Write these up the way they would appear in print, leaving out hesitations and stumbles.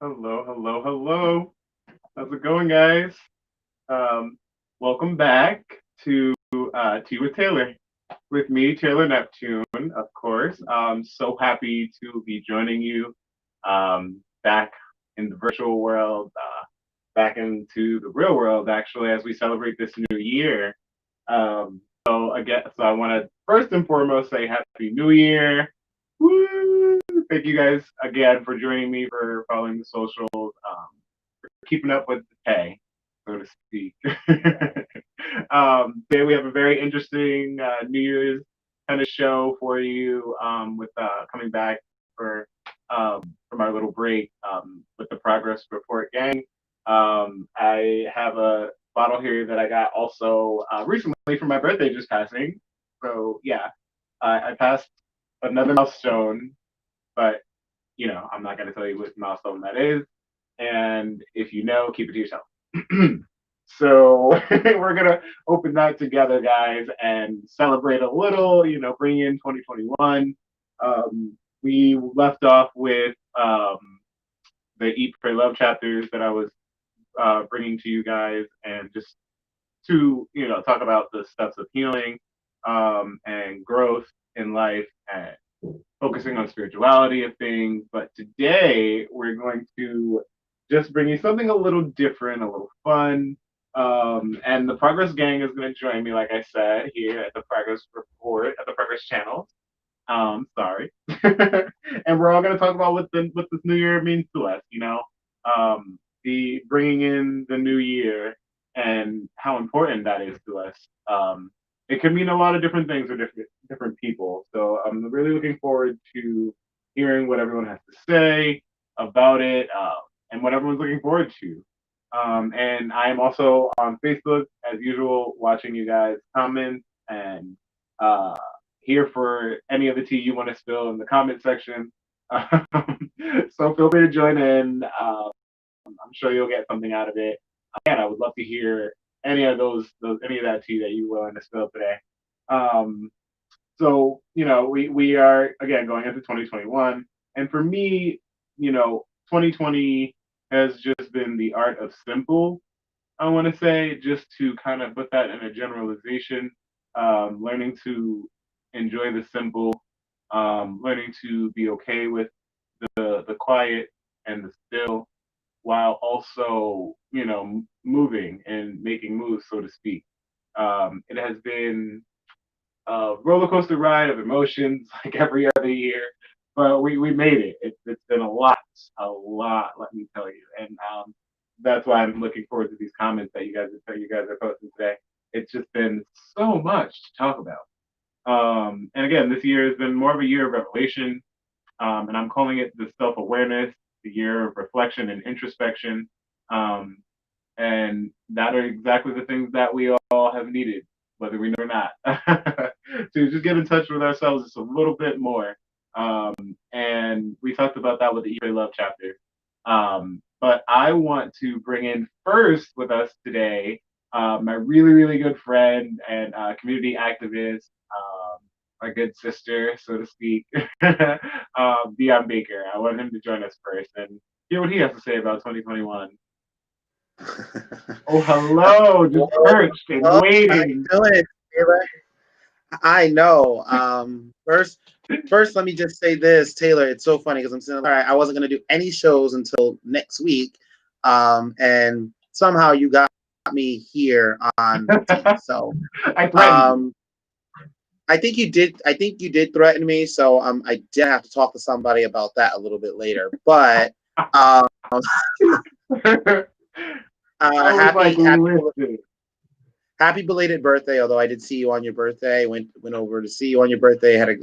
Hello, hello, hello. How's it going, guys? Um, Welcome back to Tea with Taylor. With me, Taylor Neptune, of course. So happy to be joining you back in the virtual world, back into the real world, actually, as we celebrate this new year. So I want to first and foremost say Happy New Year. Woo! Thank you guys again for joining me for following the socials, keeping up with the pay, so to speak. Today we have a very interesting New Year's kind of show for you with coming back for from our little break with the progress report gang. I have a bottle here that I got also recently for my birthday just passing. So yeah, I passed another milestone, but I'm not going to tell you what milestone that is. And if you know, keep it to yourself. So we're gonna open that together, guys, and celebrate a little. Bring in 2021. We left off with the Eat, Pray, Love chapters that I was bringing to you guys, and just to talk about the steps of healing and growth in life and focusing on spirituality of things. But today we're going to just bring you something a little different, a little fun. And the Progress Gang is going to join me, like I said, here at the Progress Report, at the Progress Channel. Sorry. And we're all going to talk about what this new year means to us, the bringing in the new year and how important that is to us. It can mean a lot of different things for different people. So I'm really looking forward to hearing what everyone has to say about it and what everyone's looking forward to. And I am also on Facebook as usual, watching you guys comment and uh, here for any of the tea you want to spill in the comment section. So feel free to join in. I'm sure you'll get something out of it. Again, I would love to hear any of any of that tea that you willing to spill today. Um, so we are again going into 2021, and for me, 2020 has just been the art of simple. I want to say, just to kind of put that in a generalization, learning to enjoy the simple, learning to be okay with the quiet and the still, while also moving and making moves, so to speak. It has been a roller coaster ride of emotions like every other year, but we made it. It's been a lot, let me tell you. And that's why I'm looking forward to these comments that you guys are posting today. It's just been so much to talk about. And again, this year has been more of a year of revelation, and I'm calling it the self awareness, the year of reflection and introspection. Um, and that are exactly the things that we all have needed, whether we know or not, to just get in touch with ourselves just a little bit more. And we talked about that with the eBay Love chapter. But I want to bring in first with us today my really, really good friend and community activist, my good sister, so to speak, Dion Baker. I want him to join us first and hear what he has to say about 2021. Oh, hello, just Hello, perched and hello. How you waiting. doing, Taylor? I know. First, let me just say this, Taylor. It's so funny because I'm saying, all right, I wasn't gonna do any shows until next week, and somehow you got me here on the tea. So, I threatened you. um, I think you did. I think you did threaten me. So, I did have to talk to somebody about that a little bit later. But, um, I was like, happy listen. happy belated birthday. Although I did see you on your birthday, went over to see you on your birthday, had a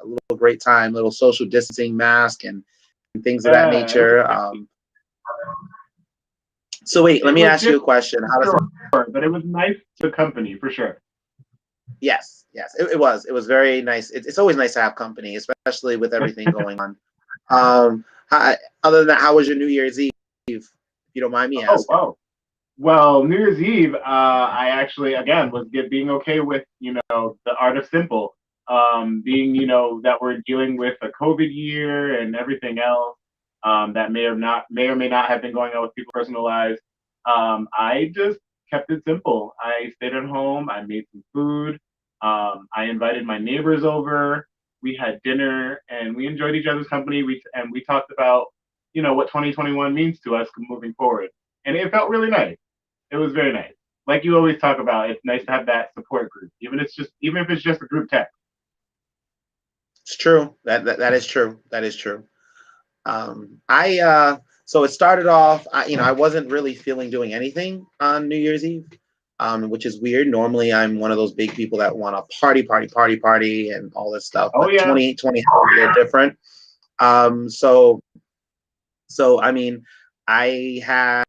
little great time, little social distancing mask and things of that Yeah, it was nature. So wait, let it me was ask you a different, question. How does it? sure, but it was nice to company for sure. Yes, yes, it was very nice. It's always nice to have company, especially with everything going on. Other than that, how was your New Year's Eve? If you don't mind me Oh, asking. oh. Well, New Year's Eve, I actually again was being okay with the art of simple, being that we're dealing with a COVID year and everything else. that may or may not have been going on with people's personal lives. I just kept it simple. I stayed at home. I made some food. I invited my neighbors over. We had dinner and we enjoyed each other's company. We talked about what 2021 means to us moving forward, and it felt really nice. It was very nice. Like you always talk about, it's nice to have that support group, even if it's just a group text. It's true. That is true. That is true. I so it started off. I wasn't really feeling doing anything on New Year's Eve, which is weird. Normally, I'm one of those big people that want to party, and all this stuff. Oh But yeah. 2020 is a little different. So I mean, I had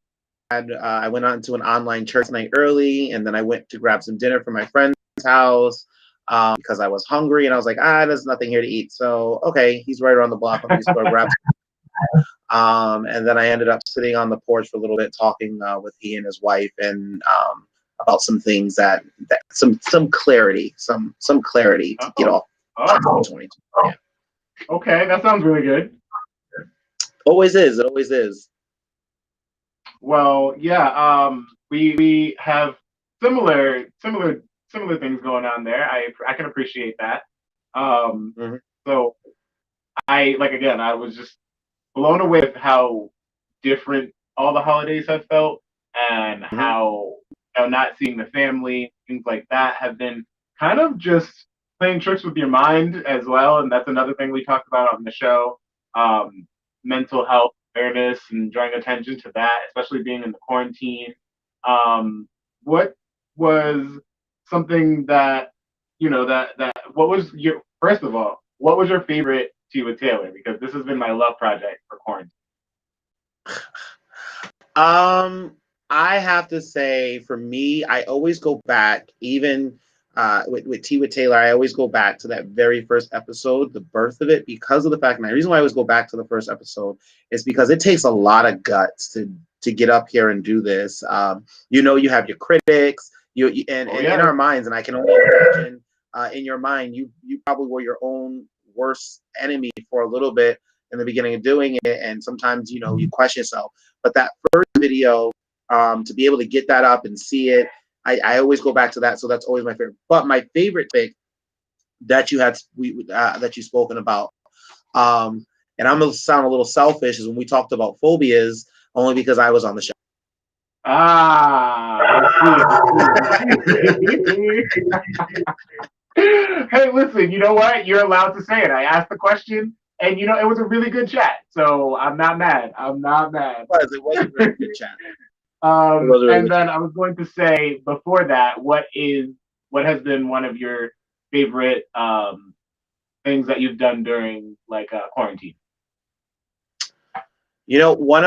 I went on to an online church night early, and then I went to grab some dinner from my friend's house because I was hungry, and I was like, there's nothing here to eat. So okay, he's right around the block. Let me just go grab. And then I ended up sitting on the porch for a little bit, talking with he and his wife, and about some things that some clarity, some clarity to get off. Oh. Yeah. Okay, that sounds really good. Always is. It always is. Well, yeah, we have similar things going on there. I can appreciate that. Mm-hmm. So I was just blown away with how different all the holidays have felt, and Mm-hmm. how not seeing the family, things like that, have been kind of just playing tricks with your mind as well. And that's another thing we talked about on the show. Mental health awareness and drawing attention to that, especially being in the quarantine. What was something that what was your first of all, what was your favorite tea with Taylor? Because this has been my love project for quarantine. I have to say, for me, I always go back, even with Tea with Taylor, I always go back to that very first episode, the birth of it, because of the fact, and the reason why I always go back to the first episode is because it takes a lot of guts to get up here and do this. You have your critics, and in our minds, and I can only imagine in your mind, you probably were your own worst enemy for a little bit in the beginning of doing it, and sometimes you question yourself. But that first video, to be able to get that up and see it, I always go back to that. So that's always my favorite. But my favorite thing that that you've spoken about, and I'm gonna sound a little selfish, is when we talked about phobias, only because I was on the show. Hey, listen, you know what? You're allowed to say it. I asked the question, and it was a really good chat. So I'm not mad. I'm not mad. It was a very good chat. And then I was going to say before that, what has been one of your favorite things that you've done during quarantine? One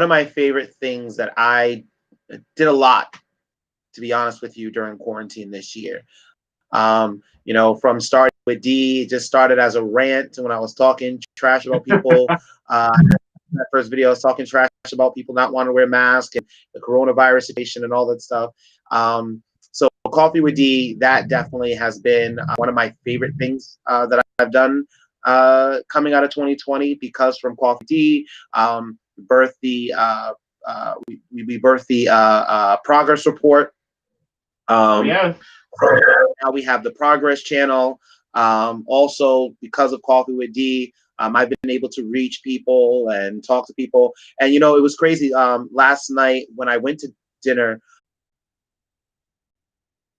of my favorite things that I did a lot, to be honest with you, during quarantine this year. From starting with D, it just started as a rant when I was talking trash about people. That first video, I was talking trash about people not wanting to wear masks and the coronavirus situation and all that stuff. So Coffee with D, that definitely has been one of my favorite things that I've done coming out of 2020, because from Coffee D, we birthed the progress report. Yes. Now we have the Progress channel. Also, because of Coffee with D, I've been able to reach people and talk to people. And it was crazy. Last night when I went to dinner.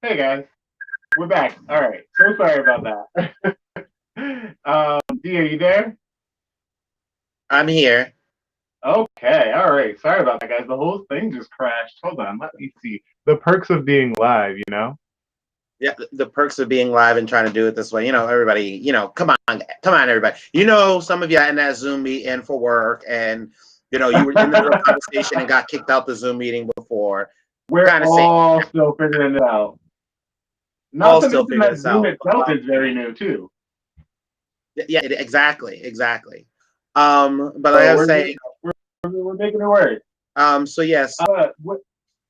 Hey guys, we're back. All right. So sorry about that. D, are you there? I'm here. Okay. All right. Sorry about that, guys. The whole thing just crashed. Hold on. Let me see. The perks of being live, Yeah, the perks of being live and trying to do it this way. Everybody, come on, everybody. Some of you in that Zoom meeting for work, and you were in the middle of a conversation and got kicked out the Zoom meeting before. We're all still figuring it out. Not to mention that Zoom itself is very new too. Yeah, exactly. But like I was saying, we're making it work. So yes.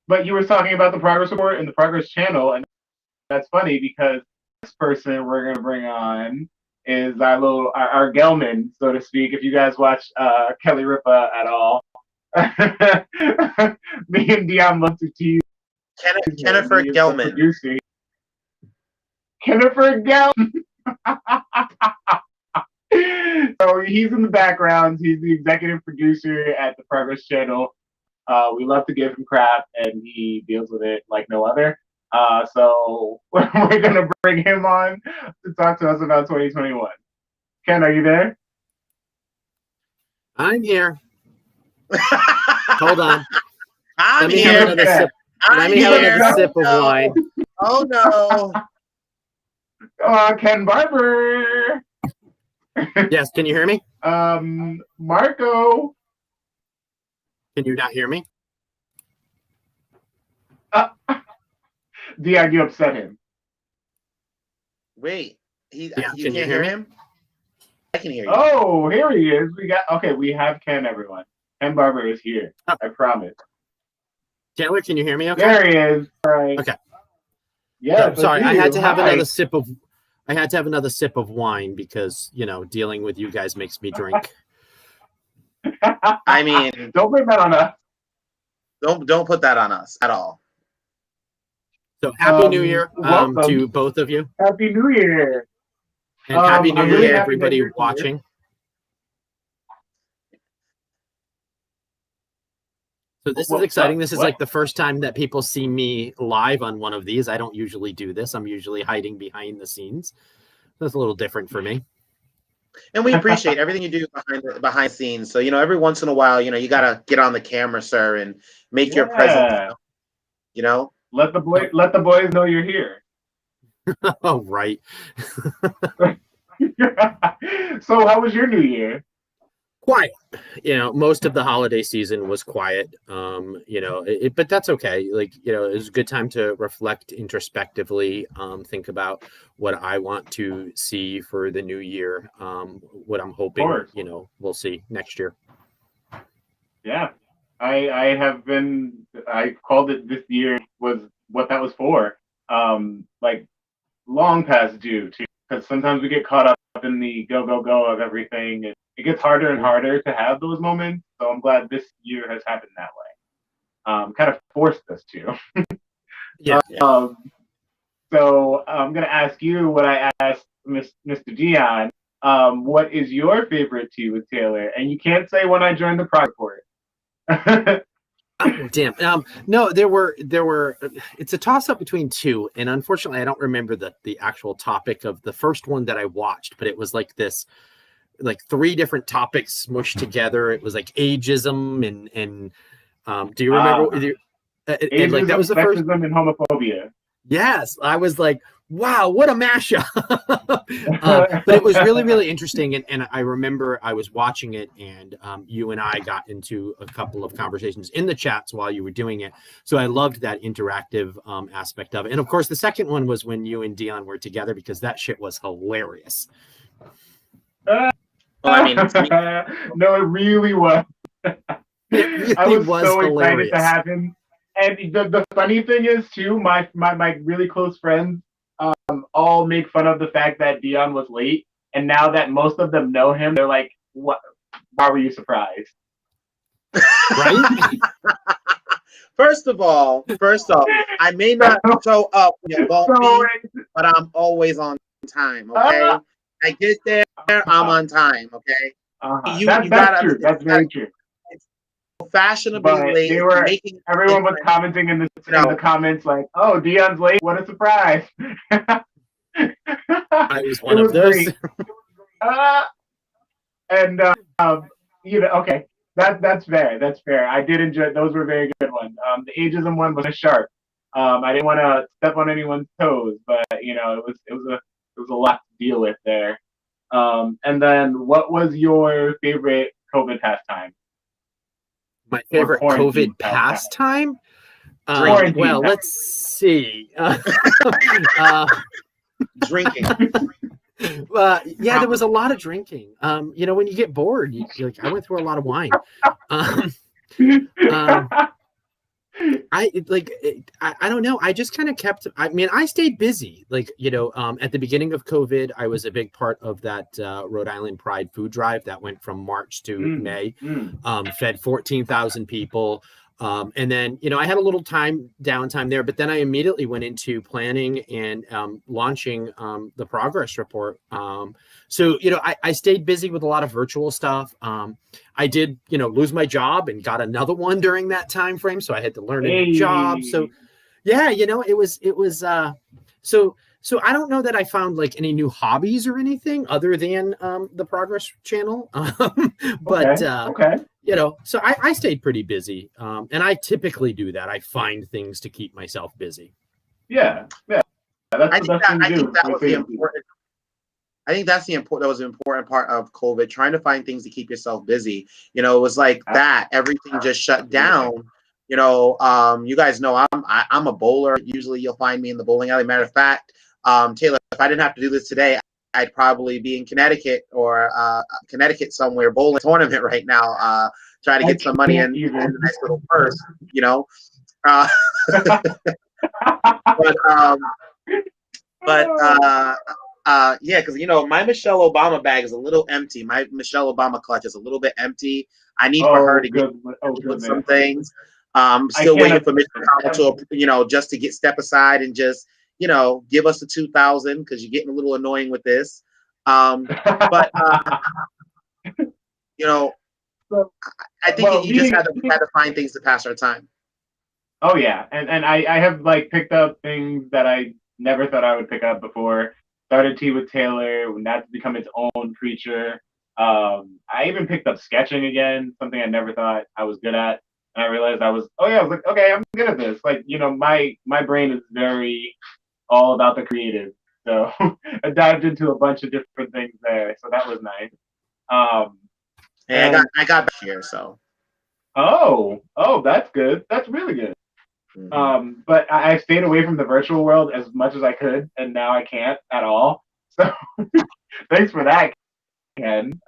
But you were talking about the progress report and the progress channel, and that's funny because this person we're gonna bring on is our Gelman, so to speak. If you guys watch Kelly Ripa at all, me and Dion love to tease Jennifer him. Gelman. Producer. Jennifer Gelman. So he's in the background. He's the executive producer at the Progress Channel. We love to give him crap, and he deals with it like no other. So we're going to bring him on to talk to us about 2021. Ken, are you there? I'm here. Hold on. I'm Let me here. have another sip. Let me have another sip of wine. Oh no. Ken Barber. Yes, can you hear me? Marco. Can you not hear me? Dion, you upset him. Wait, Yeah, you can can't you hear hear me? him? I can hear you. Oh, here he is. We have Ken, everyone. Ken Barber is here. Oh. I promise. Taylor, can you hear me okay? There he is. All right. Okay. Yeah. Sorry, I had to have Hi. another sip of wine because, dealing with you guys makes me drink. I mean, don't blame that on us. don't put that on us at all. So happy New Year welcome. to both of you. Happy New Year. And happy New I'm Year really to happy everybody that you're here. watching. So this is exciting. This is like the first time that people see me live on one of these. I don't usually do this. I'm usually hiding behind the scenes. That's a little different for me. And we appreciate everything you do behind the scenes. So, every once in a while, you got to get on the camera, sir, and make your presence. Let the boys know you're here. Oh, right. So how was your New Year? Quiet. Most of the holiday season was quiet. But that's okay. It was a good time to reflect introspectively, think about what I want to see for the new year, what I'm hoping, we'll see next year. Yeah. I called it this year was what that was for. Long past due too, because sometimes we get caught up in the go of everything. It gets harder and harder to have those moments. So I'm glad this year has happened that way. Kind of forced us to. Yeah. So I'm gonna ask you what I asked Mr. Dion. What is your favorite tea with Taylor? And you can't say when I joined the Progress Report. Oh, damn. No, there were. It's a toss up between two, and unfortunately, I don't remember the actual topic of the first one that I watched. But it was like this, like three different topics smushed together. It was like ageism and do you remember? Ageism, like that was the first. Sexism, and homophobia. Yes, I was like, wow, what a mashup. But it was really, really interesting. And I remember I was watching it and you and I got into a couple of conversations in the chats while you were doing it. So I loved that interactive aspect of it. And of course, the second one was when you and Dion were together because that shit was hilarious. Well, I mean, no, it really was. It I really was so hilarious. excited to have him. And the funny thing is, too, my really close friends all make fun of the fact that Dion was late. And now that most of them know him, they're like, "What? Why were you surprised?" Right? First off, I may not show up when you want me, but I'm always on time, okay? I get there, I'm on time, okay? That's true. That's very true. Fashionably late. Everyone was commenting in the comments like, "Oh, Dion's late. What a surprise!" I was one of those. Okay, that's fair. That's fair. I did enjoy. Those were very good ones. The ageism one was sharp. I didn't want to step on anyone's toes, but it was a lot to deal with there. And then, what was your favorite COVID pastime? My favorite COVID pastime? Well, let's see. Drinking. Yeah, there was a lot of drinking. When you get bored, I went through a lot of wine. I don't know. I just kind of kept, I mean, I stayed busy. Like, at the beginning of COVID, I was a big part of that Rhode Island Pride food drive that went from March to May, fed 14,000 people. And then, I had a little downtime there, but then I immediately went into planning and launching the progress report. So, I stayed busy with a lot of virtual stuff. I did, lose my job and got another one during that time frame. So I had to learn a new job. So yeah, so I don't know that I found like any new hobbies or anything other than the progress channel. But okay. So I stayed pretty busy. And I typically do that. I find things to keep myself busy. Yeah. That's the best thing to do. That was the important. I think that was an important part of COVID, trying to find things to keep yourself busy. It was like that. Everything just shut down. You guys know I'm a bowler. Usually you'll find me in the bowling alley. Matter of fact, Taylor, if I didn't have to do this today, I'd probably be in Connecticut or Connecticut somewhere bowling tournament right now, trying to get some money in a nice little purse, yeah, because my Michelle Obama bag is a little empty. My Michelle Obama clutch is a little bit empty. I need for her to get with some things. Still waiting for Mr. Obama to, just to get step aside and just, give us the 2,000 because you're getting a little annoying with this. But I think you just had to find things to pass our time. Oh yeah, and I have like picked up things that I never thought I would pick up before. Started Wit Taylor, when that's become its own creature. I even picked up sketching again, something I never thought I was good at. And I realized I was like, okay, I'm good at this. Like, my brain is very all about the creative. So I dived into a bunch of different things there. So that was nice. And I got back here, so. Oh, that's good. That's really good. Mm-hmm. But I stayed away from the virtual world as much as I could, and now I can't at all. So thanks for that, Ken.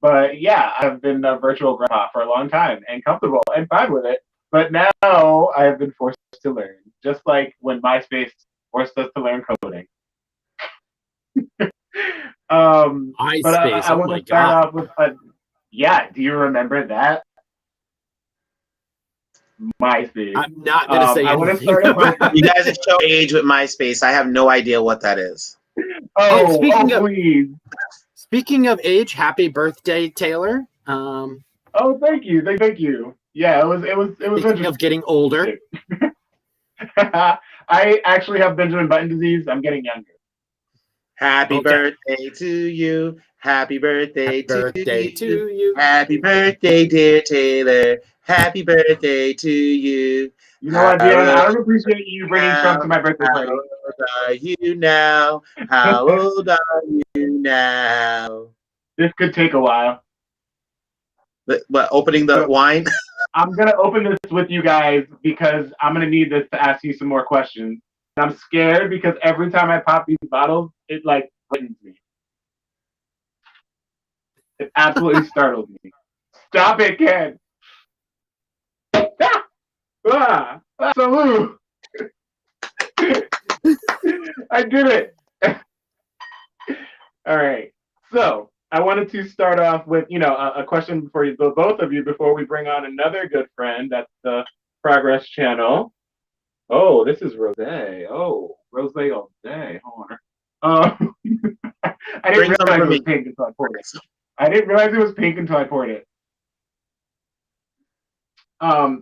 But yeah, I've been a virtual grandpa for a long time and comfortable and fine with it. But now I have been forced to learn, just like when MySpace forced us to learn coding. But I want to start off with yeah. Do you remember that? MySpace. I'm not going to say anything. You guys show age with MySpace. I have no idea what that is. Please. Speaking of age, happy birthday, Taylor. Thank you. Thank you. Yeah, it was speaking of getting older. I actually have Benjamin Button disease. I'm getting younger. Happy birthday to you. Happy birthday to you. Happy birthday, dear Taylor. Happy birthday to you. You know what, Dan? I don't appreciate you bringing Trump to my birthday party. How old are you now? How old are you now? This could take a while. But opening the wine? I'm going to open this with you guys because I'm going to need this to ask you some more questions. And I'm scared because every time I pop these bottles, it like frightens me. It absolutely startles me. Stop it, Ken. Salute. I did it. All right. So I wanted to start off with, a question for you, both of you, before we bring on another good friend at the Progress channel. Oh, this is Rosé. Oh, Rosé all day. Hold on. I didn't realize it was pink until I poured it. I didn't realize it was pink until I poured it.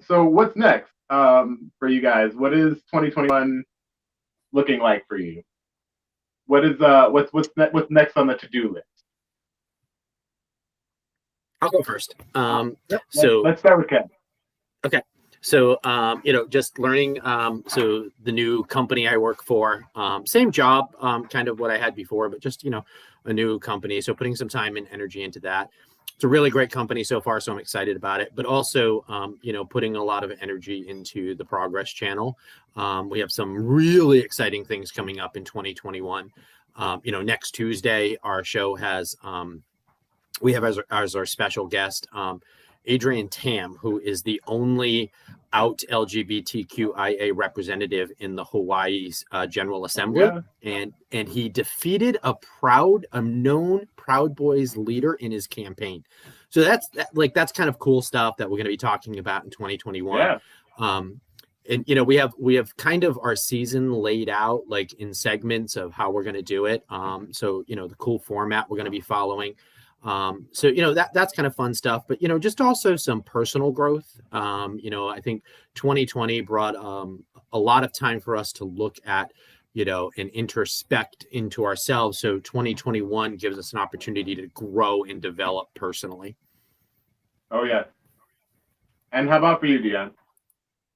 So what's next for you guys? What is 2021 looking like for you? What is what's next on the to-do list? I'll go first. So let's start with Ken. Okay. So, just learning. So the new company I work for, same job, kind of what I had before, but just, a new company. So putting some time and energy into that. It's a really great company so far, so I'm excited about it. But also, putting a lot of energy into the Progress channel. We have some really exciting things coming up in 2021. Next Tuesday, our show has, we have as our special guest, Adrian Tam, who is the only out LGBTQIA representative in the Hawaii's General Assembly, and he defeated a known Proud Boys leader in his campaign. So that's kind of cool stuff that we're going to be talking about in 2021. Yeah. And we have kind of our season laid out like in segments of how we're going to do it. So the cool format we're going to be following. So that's kind of fun stuff, but just also some personal growth. I think 2020 brought a lot of time for us to look at and introspect into ourselves. So 2021 gives us an opportunity to grow and develop personally. Oh yeah. And how about for you, Dion?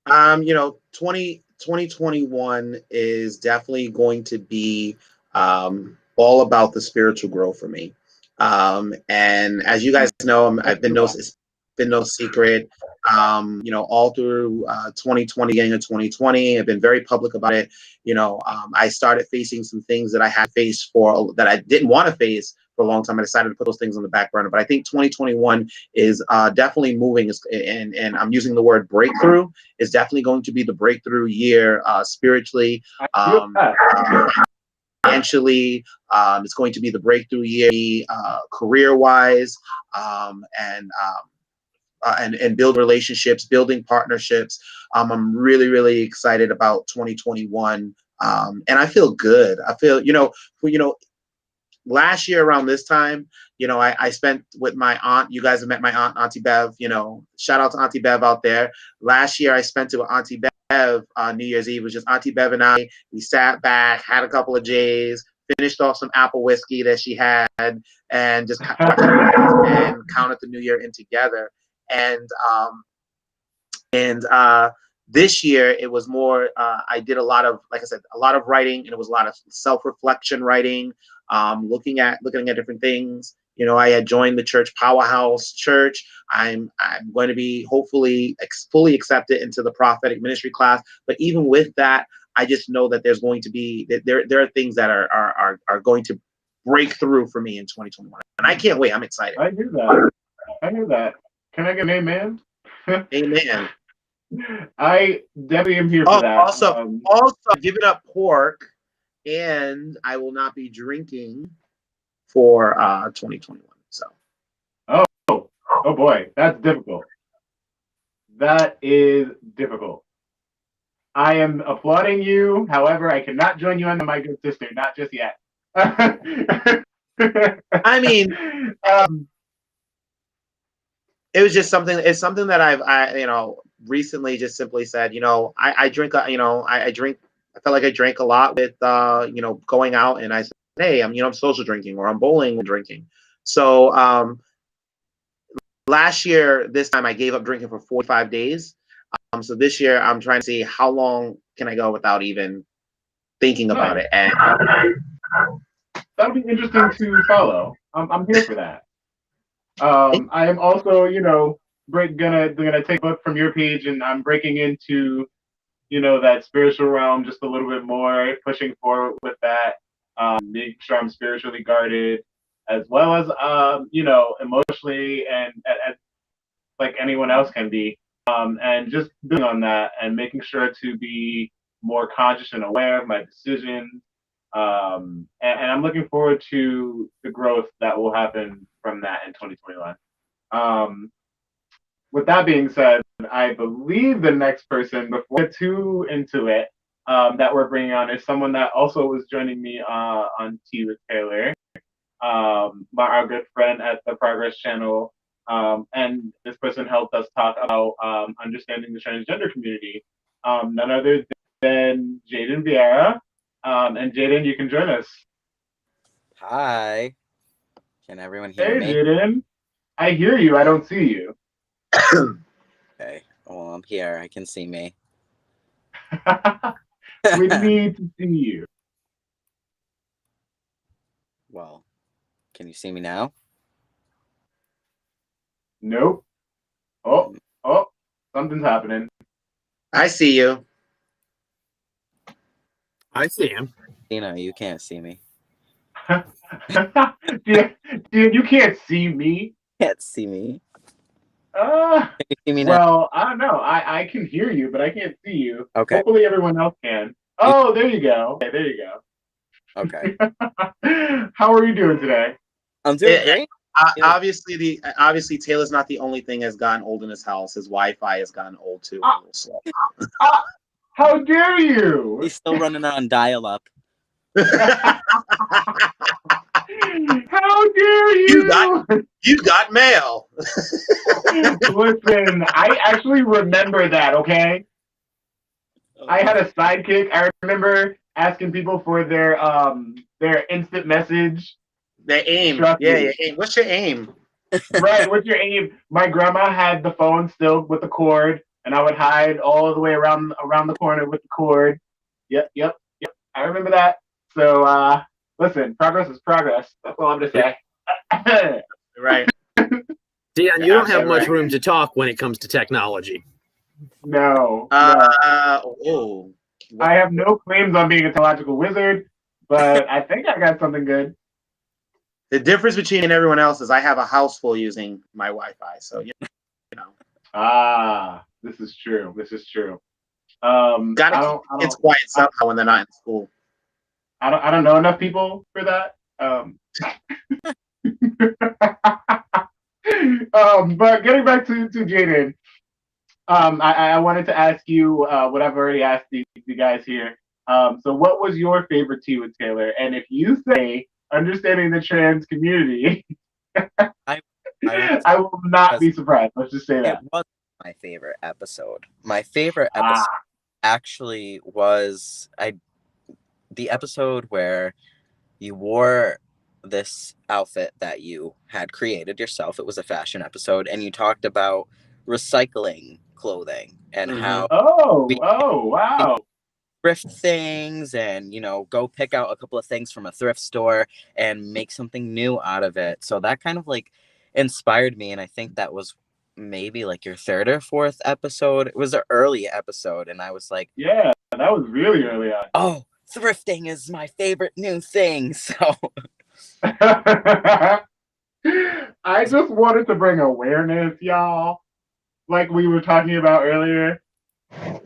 2021 is definitely going to be all about the spiritual growth for me. And as you guys know, it's been no secret. All through 2020, beginning of 2020, I've been very public about it. I started facing some things that I had faced that I didn't want to face for a long time. I decided to put those things on the back burner. But I think 2021 is definitely moving, and I'm using the word breakthrough. Is definitely going to be the breakthrough year spiritually. Financially, it's going to be the breakthrough year, career-wise, and build relationships, building partnerships. I'm really, really excited about 2021, and I feel good. I feel, last year around this time, I spent with my aunt. You guys have met my aunt, Auntie Bev. Shout out to Auntie Bev out there. Last year, I spent it with Auntie Bev. New Year's Eve. It was just Auntie Bev and I. We sat back, had a couple of J's, finished off some apple whiskey that she had, and just and counted the New Year in together. And this year it was more. I did a lot of, like I said, a lot of writing, and it was a lot of self-reflection writing, looking at different things. I had joined the church Powerhouse Church. I'm going to be hopefully fully accepted into the prophetic ministry class. But even with that, I just know that there's going to be there are things that are going to break through for me in 2021, and I can't wait. I'm excited. I hear that. Can I get an amen? Amen. I definitely am here for that. Also, giving up pork, and I will not be drinking for 2021. So. Oh boy, that's difficult. That is difficult. I am applauding you. However, I cannot join you on the My Good Sister. Not just yet. I mean, it was just something. It's something that I recently just simply said. I drink. I drink. I felt like I drank a lot with going out, and I said, hey, I'm social drinking, or I'm bowling and drinking. So last year, this time I gave up drinking for 45 days. So this year I'm trying to see how long can I go without even thinking about it. And that'll be interesting to follow. I'm here for that. I am also, gonna take a book from your page, and I'm breaking into, that spiritual realm just a little bit more, pushing forward with that, making sure I'm spiritually guarded, as well as, emotionally and like anyone else can be, and just building on that and making sure to be more conscious and aware of my decisions. And I'm looking forward to the growth that will happen from that in 2021. With that being said, I believe the next person, before we get too into it, that we're bringing on is someone that also was joining me on Tea with Taylor, our good friend at the Progress Channel. And this person helped us talk about understanding the transgender community. None other than Jaden Vieira. And Jaden, you can join us. Hi. Can everyone hear me? Hey, Jaden. I hear you. I don't see you. Okay. Well, I'm here. I can see me. We need to see you. Well, can you see me now? Nope. Oh, something's happening. I see you. I see him. You can't see me. Dude, you can't see me. Can't see me. You mean now? Well, I don't know. I can hear you, but I can't see you. Okay. Hopefully everyone else can. Oh, there you go. Okay, there you Okay. go. How are you doing today? I'm doing It- great. Yeah. obviously Taylor's not the only thing that's gotten old in his house. His Wi-Fi has gotten old too, and a Ah, little slow. ah, how dare you? He's still running on dial-up. How dare you got you? you got mail. Listen, I actually remember that, okay? I had a sidekick. I remember asking people for their instant message. The aim. Trust Yeah, me. your aim. What's your aim? Right, what's your aim? My grandma had the phone still with the cord, and I would hide all the way around the corner with the cord. Yep. I remember that. So listen, progress is progress. That's all I'm gonna say. Right. Dion, you don't have Yeah, much right. room to talk when it comes to technology. No. Oh. I have no claims on being a technological wizard, but I think I got something good. The difference between everyone else is I have a house full using my Wi-Fi, so you know. This is true. This is true. Gotta I keep don't, I kids don't, quiet somehow when they're not in school. I don't know enough people for that. But getting back to Jaden, I wanted to ask you what I've already asked the guys here. So what was your favorite tea with Taylor? And if you say understanding the trans community, I will I will not because be surprised. Let's just say it that. was my favorite episode. My favorite Ah, episode actually was the episode where you wore this outfit that you had created yourself. It was a fashion episode, and you talked about recycling clothing and Mm-hmm. how oh, we wow. thrift things and go pick out a couple of things from a thrift store and make something new out of it. So that kind of like inspired me, and I think that was maybe like your third or fourth episode. It was an early episode, and I was like, Yeah, that was really early on. oh, thrifting is my favorite new thing. So I just wanted to bring awareness, y'all, like we were talking about earlier.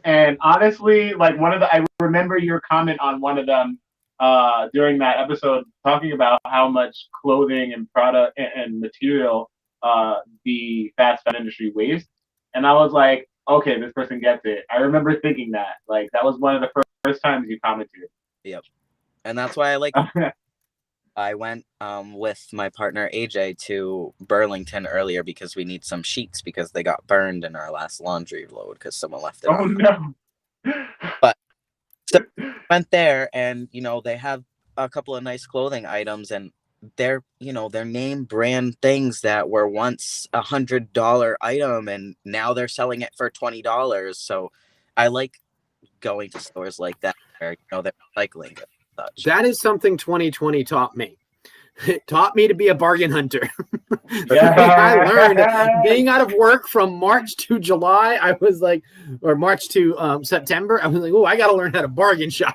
And honestly, like I remember your comment on one of them during that episode talking about how much clothing and product and material the fast fashion industry wastes. And I was like, okay, this person gets it. I remember thinking that. Like, that was one of the first times you commented. yep. And that's why I went with my partner AJ to Burlington earlier because we need some sheets because they got burned in our last laundry load because someone left it Oh, on. no. But so went there, and they have a couple of nice clothing items, and they're name brand things that were once $100 item, and now they're selling it for $20. So I like going to stores like that where they're recycling it and such. That is something 2020 taught me. It taught me to be a bargain hunter. I learned being out of work from March to July. I was like, or March to September. I was like, oh, I got to learn how to bargain shop.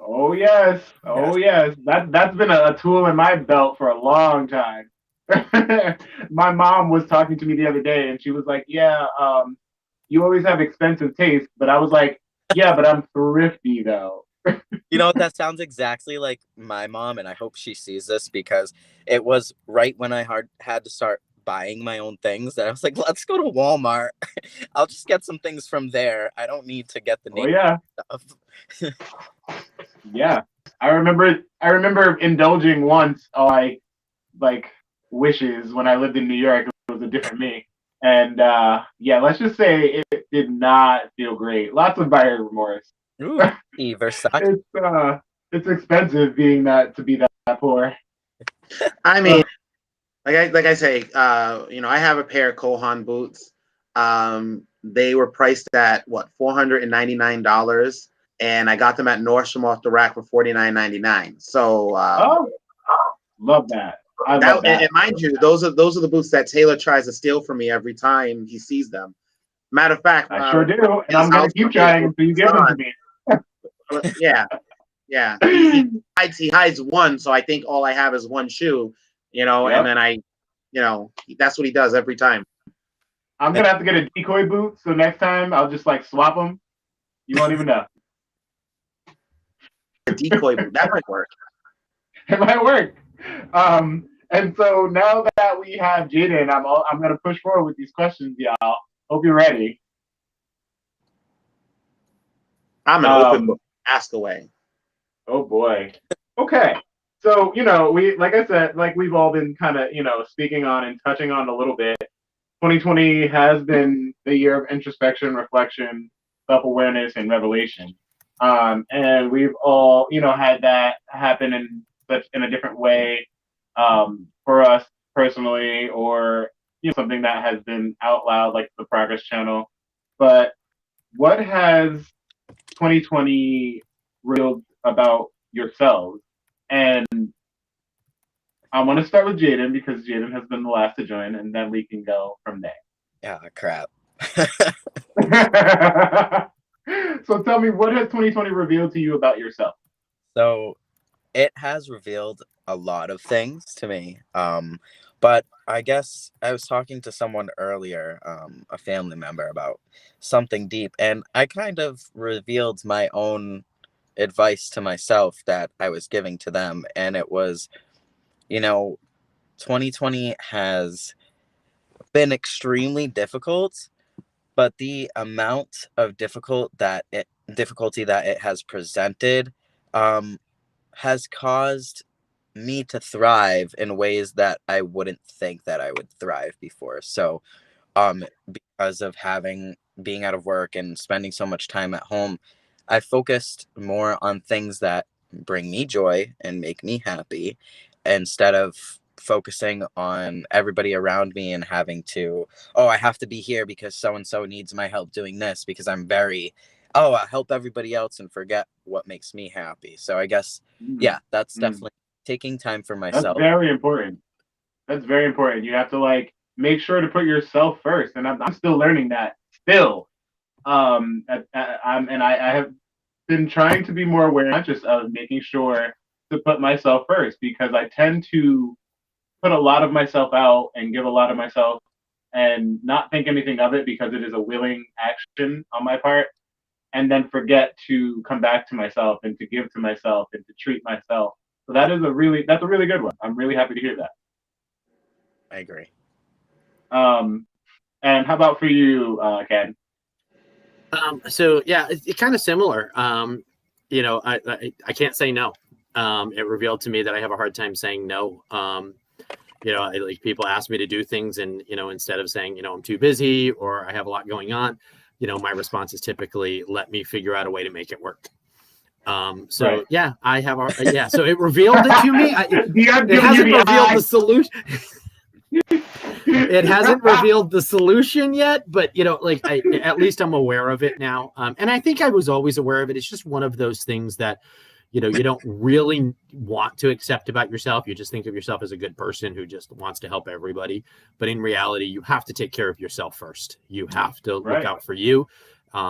Oh yes. That's been a tool in my belt for a long time. My mom was talking to me the other day, and she was like, "Yeah, you always have expensive taste," but I was like, "Yeah, but I'm thrifty though." You know what? That sounds exactly like my mom, and I hope she sees this because it was right when I had to start buying my own things that I was like, let's go to Walmart. I'll just get some things from there. I don't need to get the Oh name yeah, stuff. yeah. I remember indulging once like wishes when I lived in New York. It was a different me, and yeah, let's just say it did not feel great. Lots of buyer remorse. Ooh, Versace. It's expensive being to be that poor. I mean, like I say, I have a pair of Kohan boots. They were priced at what $499, and I got them at Nordstrom off the rack for $49.99. So Love that. I love that. And mind you, those are the boots that Taylor tries to steal from me every time he sees them. Matter of fact, I sure do, and I'm gonna keep trying until you give them to me. Yeah. He hides one, so I think all I have is one shoe, Yep. and then that's what he does every time. I'm gonna have to get a decoy boot, so next time I'll just like swap them. You won't even know. A decoy boot, that might work. It might work. And so now that we have Jaden, I'm gonna push forward with these questions, y'all. Hope you're ready. I'm an open book. Ask away. Oh boy. Okay. So, we, like I said, like we've all been kind of, speaking on and touching on a little bit. 2020 has been the year of introspection, reflection, self-awareness, and revelation. And we've all, had that happen in a different way, for us personally, or something that has been out loud, like the Progress Channel. But what has 2020 revealed about yourselves? And I want to start with Jaden because Jaden has been the last to join, and then we can go from there. Yeah, crap. So tell me, what has 2020 revealed to you about yourself? So it has revealed a lot of things to me. But I guess I was talking to someone earlier, a family member, about something deep, and I kind of revealed my own advice to myself that I was giving to them, and it was, 2020 has been extremely difficult, but the amount of difficulty that it has presented has caused me to thrive in ways that I wouldn't think that I would thrive before. So because of being out of work and spending so much time at home, I focused more on things that bring me joy and make me happy, instead of focusing on everybody around me and having to, I have to be here because so-and-so needs my help doing this, because I help everybody else and forget what makes me happy. So I guess, that's definitely taking time for myself. That's very important. That's very important. You have to make sure to put yourself first. And I'm still learning that still. I have been trying to be more aware, not just of making sure to put myself first, because I tend to put a lot of myself out and give a lot of myself and not think anything of it because it is a willing action on my part, and then forget to come back to myself and to give to myself and to treat myself. So that's a really good one. I'm really happy to hear that. I agree. And how about for you, Ken? So yeah, it's kind of similar. I can't say no. It revealed to me that I have a hard time saying no. People ask me to do things, and instead of saying I'm too busy or I have a lot going on, my response is typically, let me figure out a way to make it work. Right. Yeah, I have so it revealed it to me. It hasn't revealed the solution. It hasn't revealed the solution yet, but at least I'm aware of it now. And I think I was always aware of it. It's just one of those things that you don't really want to accept about yourself. You just think of yourself as a good person who just wants to help everybody. But in reality, you have to take care of yourself first. You have to look out for you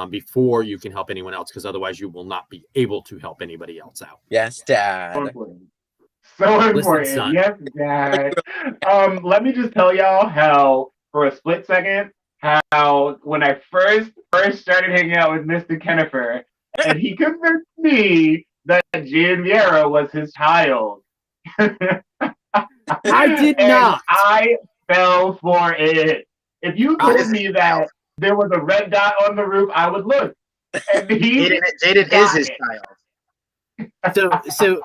before you can help anyone else, because otherwise you will not be able to help anybody else out. Yes, Dad. So important. Listen, son. Yes, Dad. Let me just tell y'all how, for a split second, how when I first started hanging out with Mr. Kennifer, and he convinced me that Gian Vieira was his child. I did not. I fell for it. If you told me that there was a red dot on the roof, I would look. And Jaden is his child. So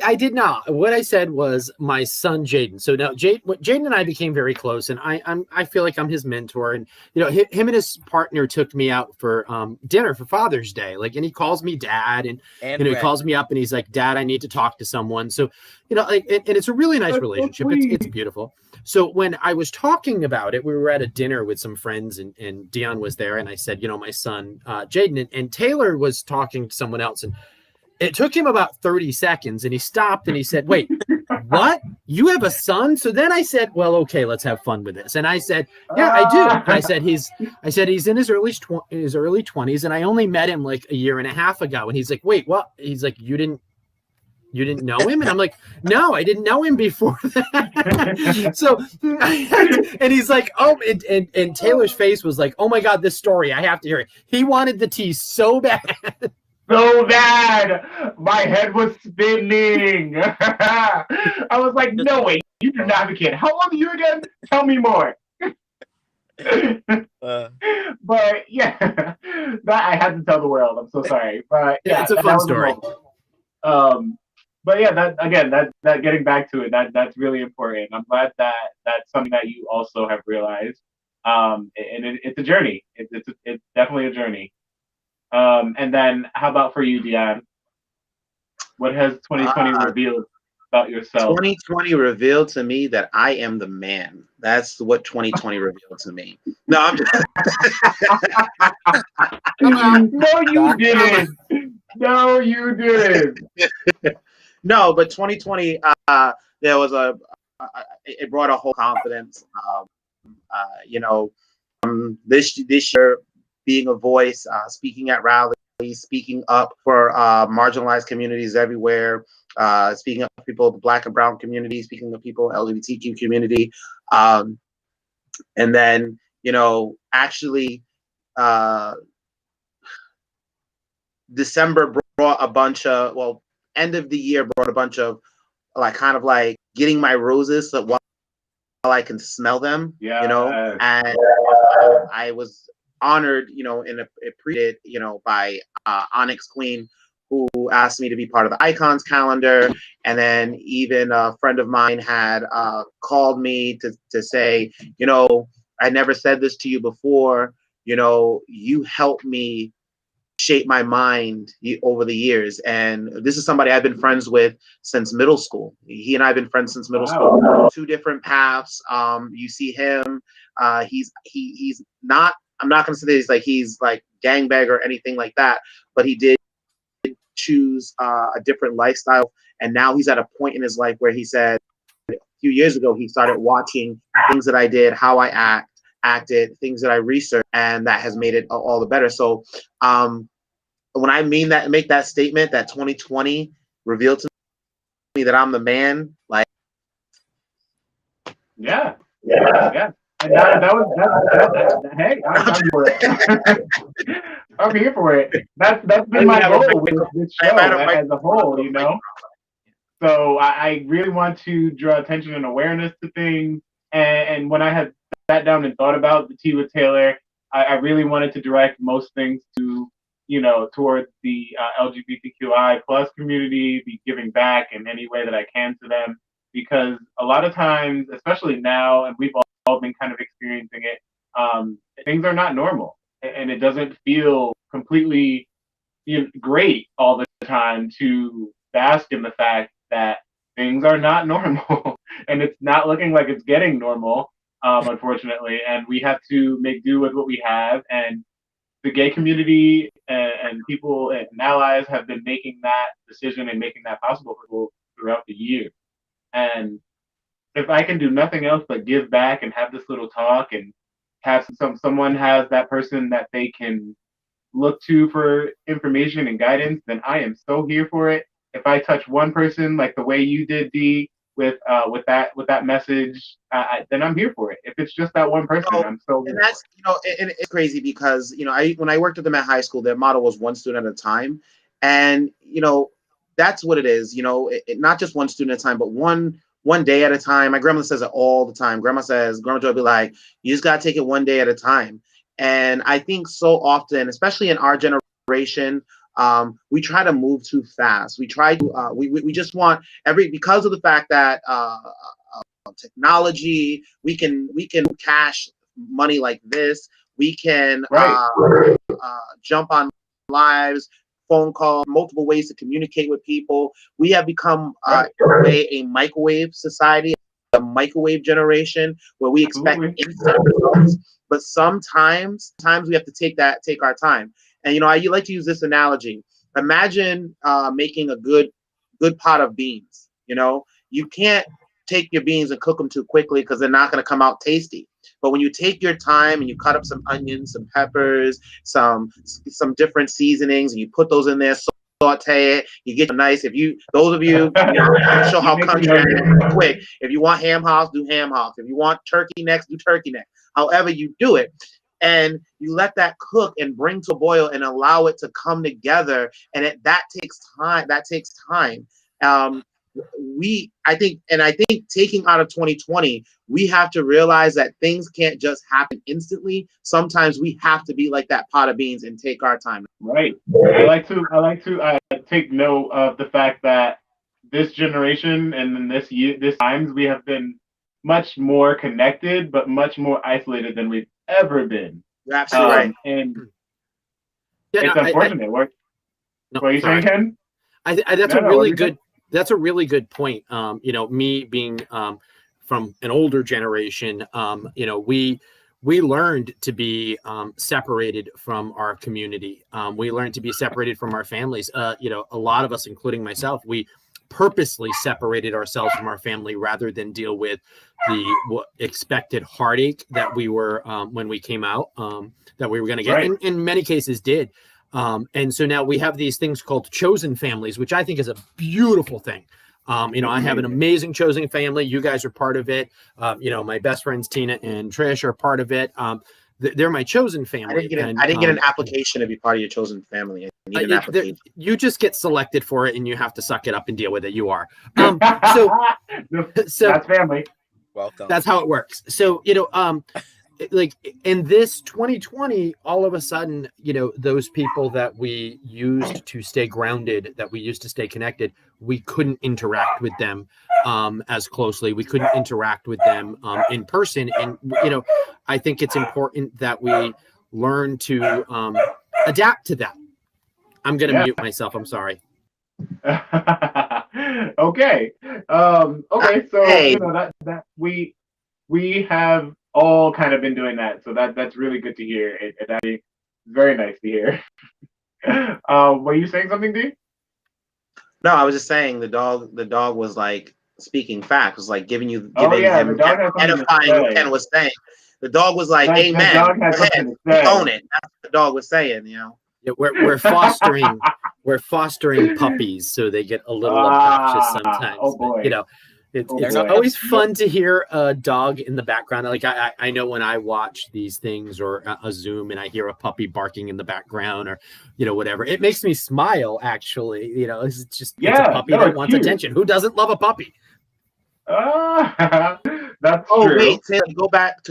I did not. What I said was my son Jaden. So now Jaden and I became very close, and I feel like I'm his mentor. And him and his partner took me out for dinner for Father's Day. And he calls me Dad, and he calls me up and he's like, Dad, I need to talk to someone. So and it's a really nice relationship. It's beautiful. So when I was talking about it, we were at a dinner with some friends, and Dion was there, and I said, my son Jaden, and Taylor was talking to someone else, and it took him about 30 seconds, and he stopped and he said, wait, what? You have a son? So then I said, well, okay, let's have fun with this. And I said, yeah, I do. I said he's in his early 20s, and I only met him like a year and a half ago. And he's like, wait, what? He's like, you didn't you didn't know him? And I'm like, no, I didn't know him before that. So, and he's like, oh, and Taylor's face was like, oh my God, this story, I have to hear it. He wanted the tea so bad. So bad. My head was spinning. I was like, no, wait, you do not have a kid. How old are you again? Tell me more. But yeah, that I had to tell the world. I'm so sorry. But yeah, it's a that fun was story. But yeah, that getting back to it, that's really important. I'm glad that that's something that you also have realized. And it's a journey. It's definitely a journey. And then how about for you, Dion? What has 2020 revealed about yourself? 2020 revealed to me that I am the man. That's what 2020 revealed to me. No, I'm just No, you didn't. No, you didn't. no, but 2020, there was it brought a whole confidence. This year, being a voice, speaking at rallies, speaking up for marginalized communities everywhere, speaking up for people of the Black and Brown community, speaking of people LGBTQ community, and then actually, December brought a bunch of end of the year brought a bunch of kind of like getting my roses so while I can smell them, and I was honored, in a pre by Onyx Queen, who asked me to be part of the Icons calendar. And then even a friend of mine had called me to say, I never said this to you before, you helped me shape my mind over the years. And this is somebody I've been friends with since middle school. He and I have been friends since middle school. Two different paths. You see him, he's not, I'm not going to say that he's like gangbang or anything like that, but he did choose a different lifestyle. And now he's at a point in his life where he said a few years ago, he started watching things that I did, how I acted, things that I researched, and that has made it all the better. So when I make that statement that 2020 revealed to me that I'm the man, like yeah. And that hey, I'm for it. I'm here for it. That's been my goal with this show as a whole, So I really want to draw attention and awareness to things. And when I had sat down and thought about the Tea with Taylor, I really wanted to direct most things to, towards the LGBTQI plus community, be giving back in any way that I can to them. Because a lot of times, especially now, and we've all been kind of experiencing it, things are not normal. And it doesn't feel completely great all the time to bask in the fact that things are not normal. And it's not looking like it's getting normal, unfortunately. And we have to make do with what we have. And the gay community and people and allies have been making that decision and making that possible for people throughout the year. And if I can do nothing else but give back and have this little talk and have someone has that person that they can look to for information and guidance, then I am so here for it. If I touch one person like the way you did, D, with that message, then I'm here for it. If it's just that one person, I'm so. And that's and it's crazy because when I worked at the Met High School, their motto was one student at a time, and that's what it is. Not just one student at a time, but one day at a time. My grandmother says it all the time. Grandma Joy will be like, you just gotta take it one day at a time. And I think so often, especially in our generation, we try to move too fast. We try to we just want because of the fact that technology, we can cash money like this. We can jump on lives, phone call, multiple ways to communicate with people. We have become a microwave society, a microwave generation where we expect instant results. But sometimes we have to take our time. And I like to use this analogy. Imagine making a good pot of beans. You can't take your beans and cook them too quickly because they're not going to come out tasty. But when you take your time and you cut up some onions, some peppers, some different seasonings, and you put those in there, saute it. You get nice. If you, those of you, I'm sure how country quick. If you want ham hocks, do ham hocks. If you want turkey necks, do turkey necks. However you do it, and you let that cook and bring to a boil and allow it to come together, and that takes time. That takes time. I think taking out of 2020, we have to realize that things can't just happen instantly. Sometimes we have to be like that pot of beans and take our time. Right. I like to take note of the fact that this generation and in this times we have been much more connected, but much more isolated than we've ever been. You're absolutely right. And it's unfortunate. What are you saying, Ken? That's a really good point. Me being from an older generation, we learned to be separated from our community. We learned to be separated from our families. A lot of us, including myself, we purposely separated ourselves from our family rather than deal with the expected heartache that we were when we came out, that we were going to get, and in many cases did. And so now we have these things called chosen families, which I think is a beautiful thing. I have an amazing chosen family. You guys are part of it. My best friends, Tina and Trish, are part of it. They're my chosen family. I didn't get an application to be part of your chosen family. You just get selected for it, and you have to suck it up and deal with it. You are. So that's family. Welcome. That's how it works. So, like in this 2020, all of a sudden, those people that we used to stay grounded, that we used to stay connected, we couldn't interact with them as closely. We couldn't interact with them in person. And, I think it's important that we learn to adapt to that. I'm going to mute myself. I'm sorry. Okay. Okay. So, that we have all kind of been doing that. So that's really good to hear. It's very nice to hear. Were you saying something, D? No, I was just saying the dog was like speaking facts, was like giving him the dog edifying what Ken was saying. The dog was like, amen. Own it. That's what the dog was saying, Yeah, we're fostering puppies, so they get a little obnoxious sometimes. Oh boy. But, it's always fun to hear a dog in the background. Like I know when I watch these things or a Zoom and I hear a puppy barking in the background or whatever, it makes me smile. Actually, it's just it's a puppy that wants attention. Who doesn't love a puppy? That's true. Wait, Taylor, go back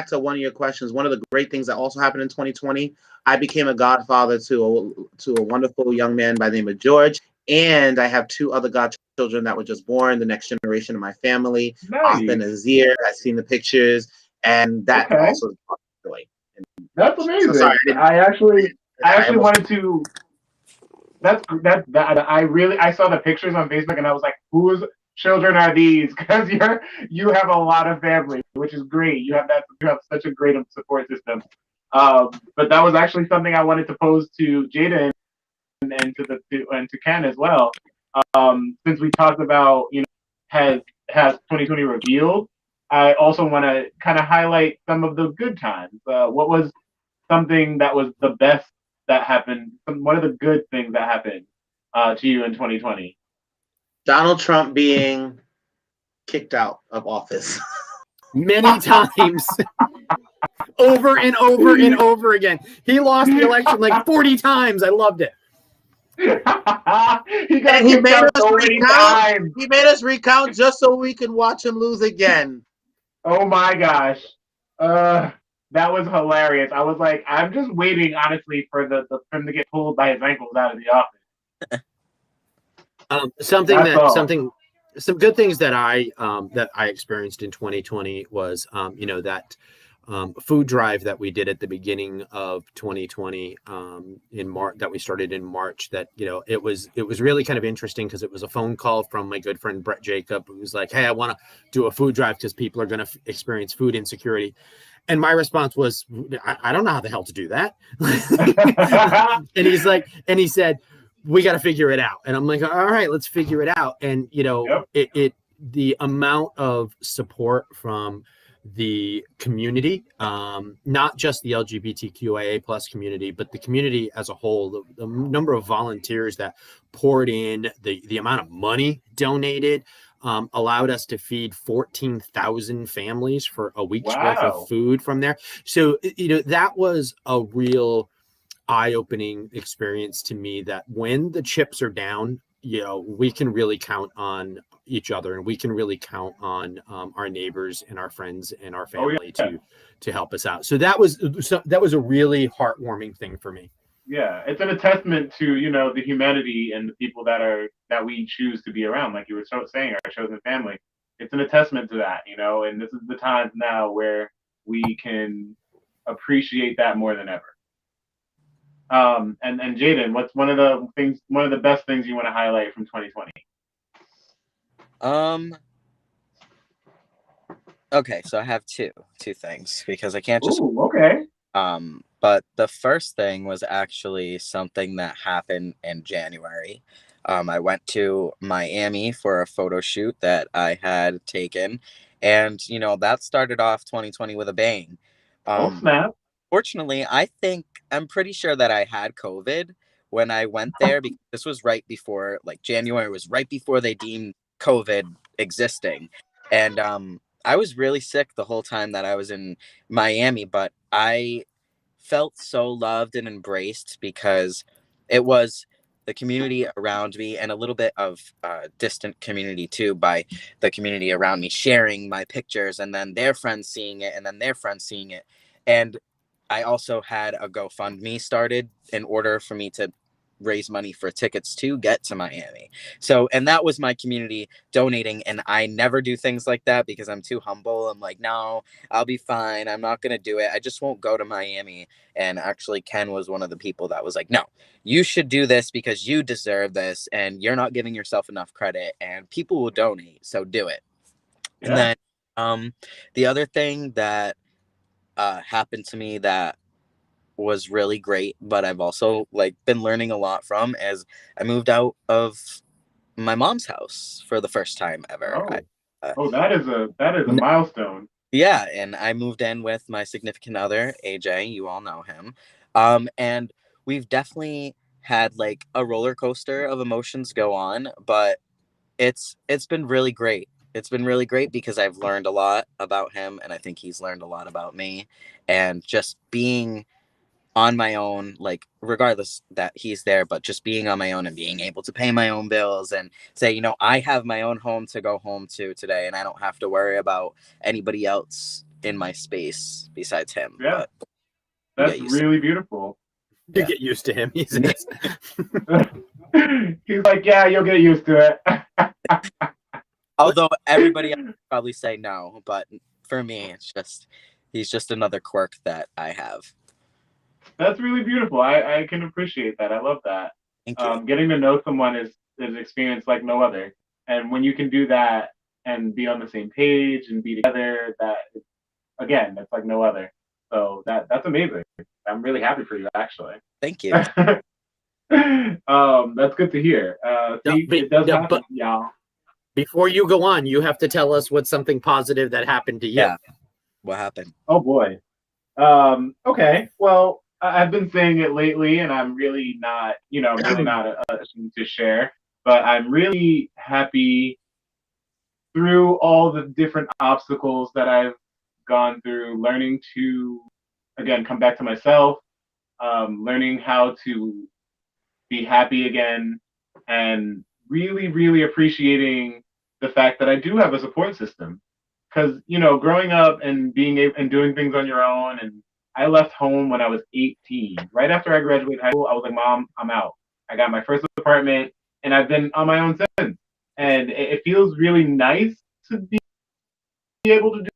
to one of your questions. One of the great things that also happened in 2020, I became a godfather to a wonderful young man by the name of George. And I have 2 other godchildren that were just born, the next generation of my family. Nice. Afin Azir, I've seen the pictures, and that also is joy. That's amazing. So sorry, I actually wanted to. I saw the pictures on Facebook and I was like, whose children are these? Because you have a lot of family, which is great. You have such a great support system. But that was actually something I wanted to pose to Jada and to Ken as well. Since we talked about, has 2020 revealed, I also want to kind of highlight some of the good times. What was something that was the best that happened? One of the good things that happened to you in 2020? Donald Trump being kicked out of office. Many times. Over and over and over again. He lost the election like 40 times. I loved it. He made us recount just so we can watch him lose again. Oh my gosh. That was hilarious. I was like, I'm just waiting, honestly, for him to get pulled by his ankles out of the office. Some good things that I experienced in 2020 was that food drive that we did at the beginning of 2020 in March, that we started in March, that it was really kind of interesting because it was a phone call from my good friend Brett Jacob, who was like, hey, I want to do a food drive because people are going to experience food insecurity. And my response was, I don't know how the hell to do that. and he said, we got to figure it out. And I'm like, all right, let's figure it out. And, the amount of support from the community, not just the LGBTQIA plus community, but the community as a whole. The number of volunteers that poured in, the amount of money donated, allowed us to feed 14,000 families for a week's worth of food from there. So, that was a real eye-opening experience to me, that when the chips are down, we can really count on each other, and we can really count on our neighbors and our friends and our family to help us out. So that was a really heartwarming thing for me. Yeah, it's a testament to the humanity and the people that we choose to be around, like you were saying, our chosen family. It's a testament to that, and this is the time now where we can appreciate that more than ever. And Jaden, what's one of the best things you want to highlight from 2020? Okay, so I have two things, because I can't just. Ooh, okay. But the first thing was actually something that happened in January. I went to Miami for a photo shoot that I had taken, and that started off 2020 with a bang. Oh snap! Fortunately, I'm pretty sure that I had COVID when I went there, because this was right before, like, January was right before they deemed COVID existing, and I was really sick the whole time that I was in Miami, but I felt so loved and embraced, because it was the community around me, and a little bit of distant community too, by the community around me sharing my pictures, and then their friends seeing it, and then their friends seeing it. And I also had a GoFundMe started in order for me to raise money for tickets to get to Miami. So, and that was my community donating. And I never do things like that because I'm too humble. I'm like, no, I'll be fine. I'm not going to do it. I just won't go to Miami. And actually, Ken was one of the people that was like, no, you should do this because you deserve this. And you're not giving yourself enough credit, and people will donate. So do it. Yeah. And then the other thing that happened to me that was really great, but I've also been learning a lot from, as I moved out of my mom's house for the first time ever. That is a milestone. Yeah, and I moved in with my significant other, AJ. You all know him, and we've definitely had a roller coaster of emotions go on, but it's been really great. It's been really great because I've learned a lot about him, and I think he's learned a lot about me, and just being on my own, regardless that he's there, but just being on my own and being able to pay my own bills and say, I have my own home to go home to today, and I don't have to worry about anybody else in my space besides him. Yeah, but that's really beautiful. You get used to him, he says. He's like, yeah, you'll get used to it. Although everybody else would probably say no, but for me, he's just another quirk that I have. That's really beautiful. I can appreciate that. I love that. Thank you. Getting to know someone is an experience like no other. And when you can do that and be on the same page and be together, that's like no other. So that's amazing. I'm really happy for you, actually. Thank you. That's good to hear. It does happen, y'all. Before you go on, you have to tell us what's something positive that happened to you. Yeah. What happened? Oh boy. Okay. Well, I've been saying it lately, and I'm really not, ashamed to share. But I'm really happy through all the different obstacles that I've gone through, learning to, again, come back to myself, learning how to be happy again, and really, really appreciating the fact that I do have a support system. Because, growing up and and doing things on your own, and I left home when I was 18. Right after I graduated high school, I was like, Mom, I'm out. I got my first apartment, and I've been on my own since. And it feels really nice to be able to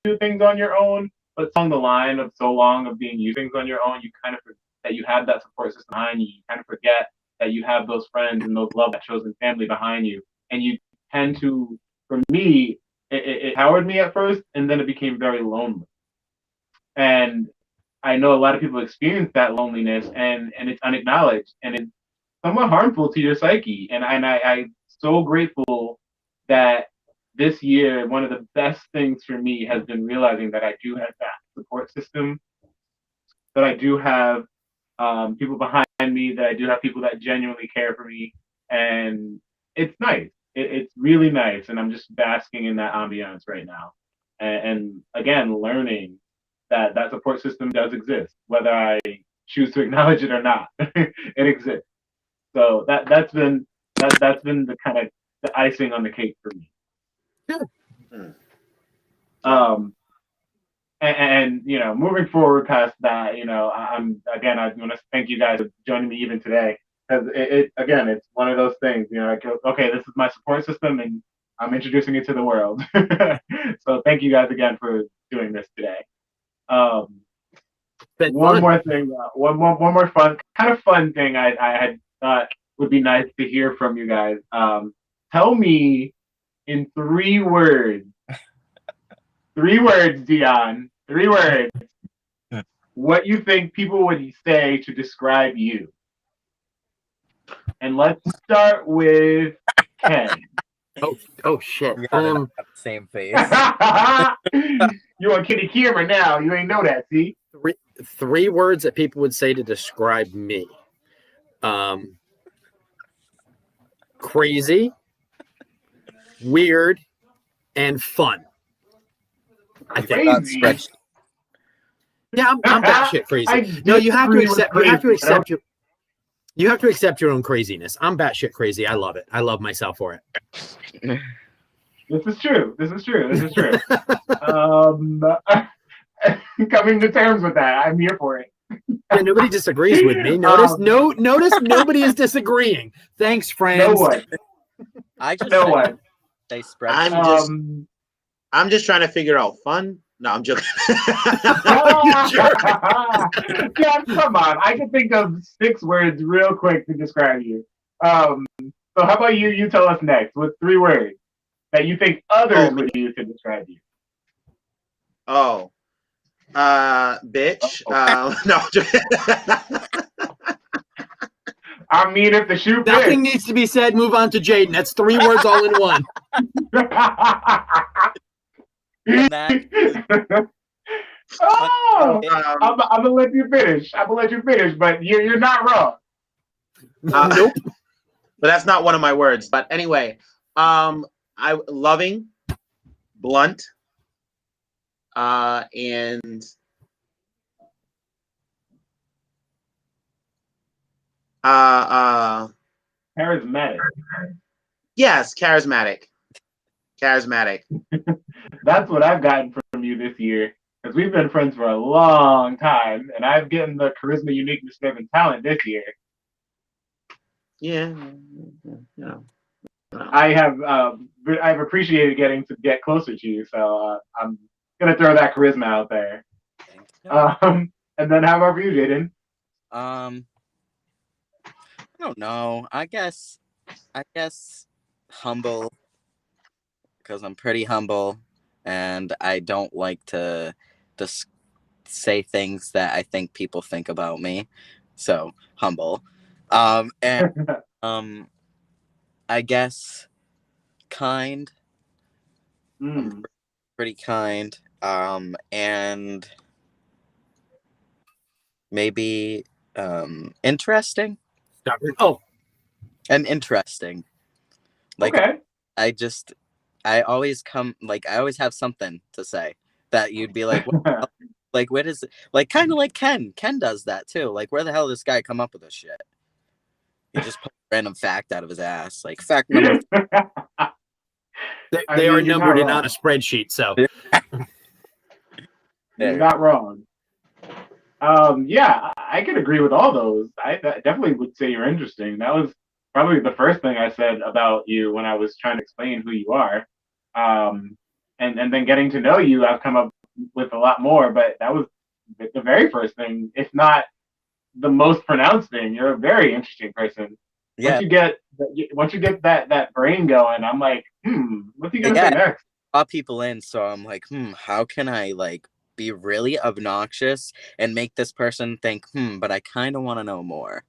do things on your own, but along the line of so long of being used things on your own, you kind of forget that you have that support system behind you. You kind of forget that you have those friends and those love, that chosen family behind you. And you tend to, for me, it empowered me at first, and then it became very lonely. And I know a lot of people experience that loneliness, and it's unacknowledged, and it's somewhat harmful to your psyche. And I'm so grateful that this year, one of the best things for me has been realizing that I do have that support system, that I do have people behind me, that I do have people that genuinely care for me, and it's nice. It's really nice, and I'm just basking in that ambiance right now. And again, learning that that support system does exist, whether I choose to acknowledge it or not. It exists. So that's been the kind of the icing on the cake for me. Hmm. Um, and you know, moving forward past that, you know, I'm again, I want to thank you guys for joining me even today, because it again, it's one of those things, you know, like, okay, this is my support system, and I'm introducing it to the world. So thank you guys again for doing this today. Um, Been one fun. more thing, one more fun thing I had thought would be nice to hear from you guys. Tell me in 3 words, 3 words, Dion, 3 words, what you think people would say to describe you. And let's start with Ken. Oh shit. We gotta not have the same face. You on Kitty Kimmer now. You ain't know that, see? Three words that people would say to describe me. Crazy, weird, and fun. I think. Crazy. Yeah, I'm batshit crazy. I No, you have to disagree with accept. You have to crazy, accept your. You have to accept your own craziness. I'm batshit crazy. I love it. I love myself for it. This is true. This is true. This is true. Coming to terms with that, I'm here for it. Yeah, nobody disagrees with me. Notice nobody is disagreeing. Thanks, friends. No one. I just No one. they spread. I'm just trying to figure out fun. No, I'm joking. Yeah, come on. I can think of 6 words real quick to describe you. So how about you? You tell us next with 3 words that you think others would use to describe you. Oh, bitch. No. I mean, if the shoe Nothing fits. needs to be said. Move on to Jaden. That's 3 words all in one. Oh, I'm gonna let you finish. I'm gonna let you finish, but you're not wrong. Nope. But that's not one of my words. But anyway, I loving, blunt, and Charismatic. yes, charismatic. That's what I've gotten from you this year, because we've been friends for a long time, and I've gotten the charisma, uniqueness, and talent this year. Yeah, you know. I've appreciated getting to get closer to you, so I'm gonna throw that charisma out there. And then how about for you, Jaden? I don't know. I guess humble, because I'm pretty humble, and I don't like to just say things that I think people think about me. So humble. And I guess kind. I'm pretty kind. And maybe interesting. Oh, And interesting. Like Okay. I always have something to say that you'd be like, what is it? Like, kind of like Ken. Ken does that too. Like, where the hell did this guy come up with this shit? He just put a random fact out of his ass. Like, fact number. they are numbered and on a spreadsheet, so. You're not wrong. Yeah, I could agree with all those. I definitely would say you're interesting. That was probably the first thing I said about you when I was trying to explain who you are. And then getting to know you, I've come up with a lot more, but that was the very first thing, if not the most pronounced thing. You're a very interesting person. Yeah. Once you get that brain going, I'm like, what's he gonna say next? Draw people in, so I'm like, how can I like be really obnoxious and make this person think, but I kind of want to know more.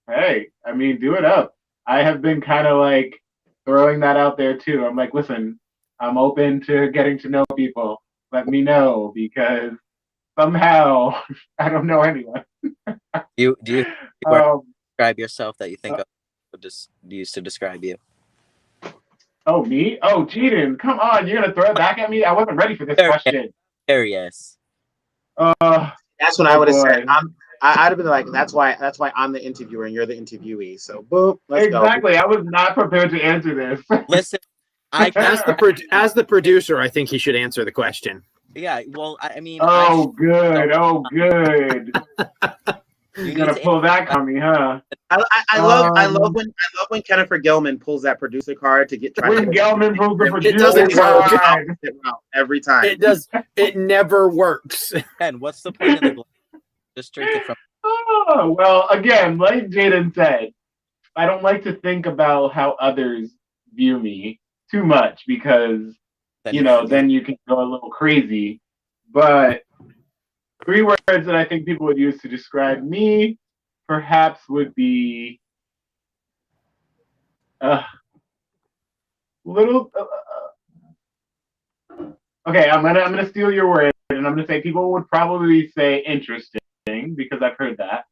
Hey, I mean, do it up. I have been kind of like throwing that out there too. I'm like, listen, I'm open to getting to know people. Let me know because somehow I don't know anyone. Do you describe yourself that you think of just used to describe you? Oh, me? Oh, Jaden, come on. You're going to throw it back at me? I wasn't ready for this question. Yes. That's what I would have said. I'd have been like, that's why I'm the interviewer and you're the interviewee. So boom, let's go. Exactly. I was not prepared to answer this. Listen, as the producer, I think he should answer the question. Yeah, well, I mean. Good. You're gonna pull that on me, huh? I love when Jennifer Gilman pulls that producer card to get. When Gelman pulls the It doesn't producer every time. It does. It never works. And what's the point of the glass? Just drink it from. Oh, well, again, like Jaden said, I don't like to think about how others view me too much because then you can go a little crazy. But 3 words that I think people would use to describe me, perhaps, would be little. Okay, I'm gonna steal your word, and I'm gonna say people would probably say interesting because I've heard that.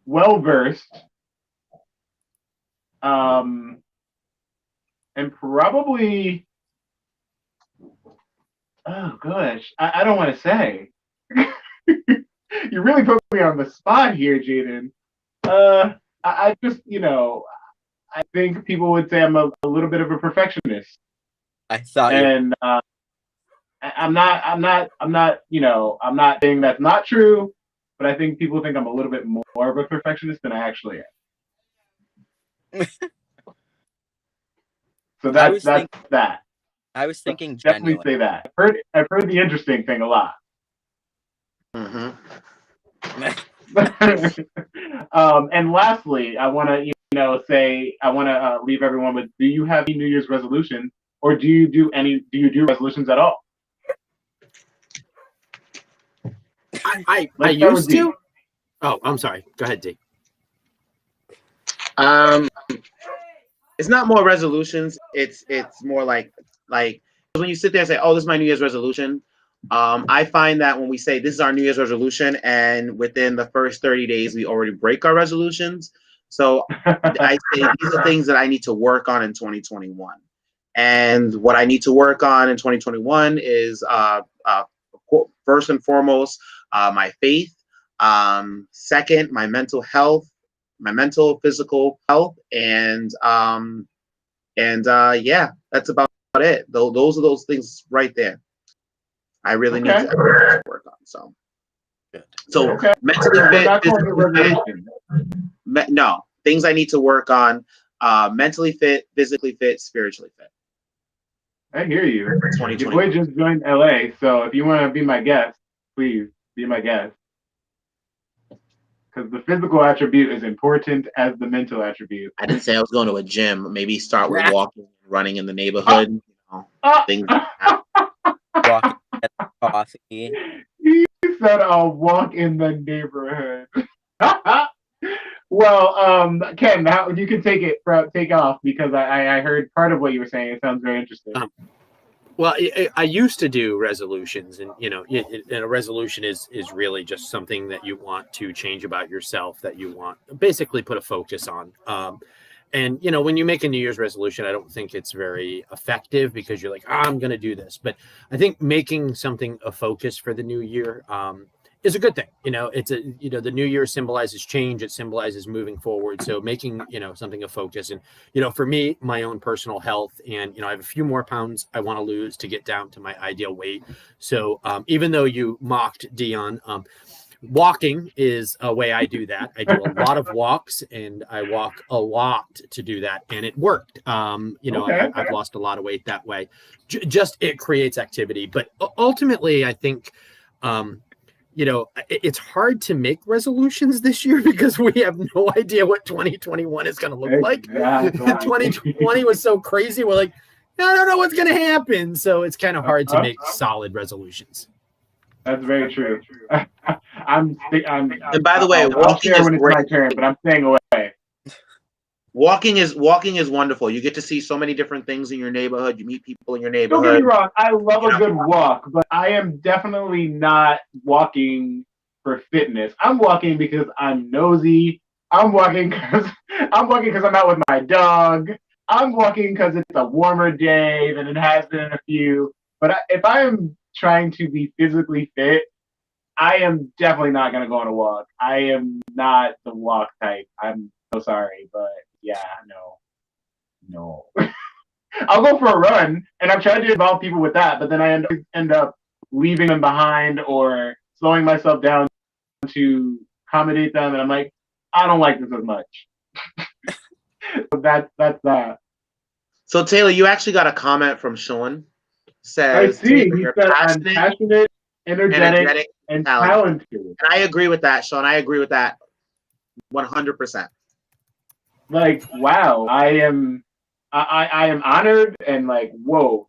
Well versed. And probably, oh gosh, I don't want to say. You really put me on the spot here, Jaden. I just, I think people would say I'm a little bit of a perfectionist. I thought, and I'm not saying that's not true, but I think people think I'm a little bit more of a perfectionist than I actually am. So that's that. I was thinking definitely genuine. say that. I've heard the interesting thing a lot. Mm-hmm. And lastly, I want to leave everyone with: do you have any New Year's resolution, or do you do resolutions at all? I used to. Oh, I'm sorry. Go ahead, D. It's not more resolutions. It's more like when you sit there and say, "Oh, this is my New Year's resolution." I find that when we say this is our New Year's resolution, and within the first 30 days we already break our resolutions. So I say these are things that I need to work on in 2021. And what I need to work on in 2021 is first and foremost my faith. Second, my mental health. My mental, physical health, and yeah, that's about it. Those are those things right there. I really need to work on. So mentally fit, physically fit. No, things I need to work on. Mentally fit, physically fit, spiritually fit. I hear you. Your boy just joined LA, so if you want to be my guest, please be my guest. Because the physical attribute is important as the mental attribute. I didn't say I was going to a gym. Maybe start with walking, running in the neighborhood. Things like that. Walking, get coffee. He said, "I'll walk in the neighborhood." Well, Ken, you can take off because I heard part of what you were saying. It sounds very interesting. Well, I used to do resolutions, and a resolution is really just something that you want to change about yourself, that you want basically put a focus on. And when you make a New Year's resolution, I don't think it's very effective because you're like, I'm going to do this. But I think making something a focus for the new year is a good thing. It's the new year symbolizes change. It symbolizes moving forward. So making, something a focus. And, for me, my own personal health, and, I have a few more pounds I want to lose to get down to my ideal weight. So even though you mocked Dion, walking is a way I do that. I do a lot of walks, and I walk a lot to do that. And it worked. I've lost a lot of weight that way. Just it creates activity. But ultimately, I think, it's hard to make resolutions this year because we have no idea what 2021 is going to look like. 2020 was so crazy. We're like, I don't know what's going to happen. So it's kind of hard to make solid resolutions. That's very true. And by the way, I'll walking share is when it's great. my turn, but I'm staying away. Walking is wonderful. You get to see so many different things in your neighborhood. You meet people in your Don't get me neighborhood. wrong, I love You a know, good walk, but I am definitely not walking for fitness. I'm walking because I'm nosy. I'm walking because I'm out with my dog. I'm walking because it's a warmer day than it has been in a few. But if I am trying to be physically fit, I am definitely not going to go on a walk. I am not the walk type. I'm so sorry, but yeah, no. I'll go for a run, and I've tried to involve people with that, but then I end up leaving them behind or slowing myself down to accommodate them, and I'm like, I don't like this as much. So that's that. so Taylor, you actually got a comment from Sean. I Says see. Taylor, He you're said I'm passionate, passionate, energetic, energetic, and talented. talented. And I agree with that, Sean. I agree with that 100%. Like, wow, I am honored and like, whoa,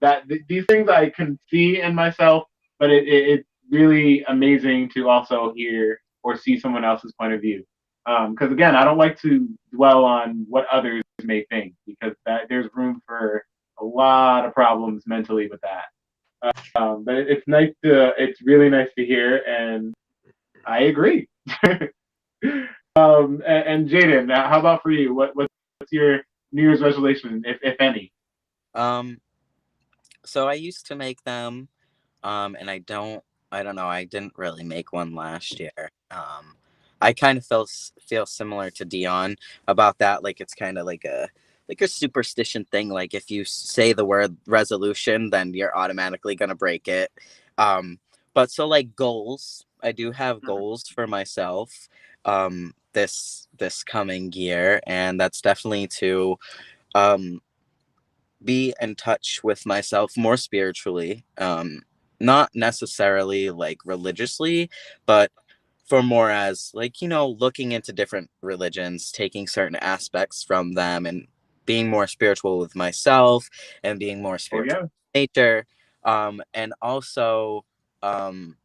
these things I can see in myself, but it's really amazing to also hear or see someone else's point of view. Because again, I don't like to dwell on what others may think because there's room for a lot of problems mentally with that. But it's really nice to hear, and I agree. And Jaden, how about for you? What's your New Year's resolution, if any? Um, so I used to make them, and I don't know, I didn't really make one last year. I kind of feel similar to Dion about that. Like it's kind of like a superstition thing. Like if you say the word resolution, then you're automatically gonna break it. But so like goals, I do have goals for myself. This coming year, and that's definitely to um be in touch with myself more spiritually, not necessarily like religiously, but for more as like, you know, looking into different religions, taking certain aspects from them and being more spiritual with myself and being more Oh spiritual yeah, in nature. And also um,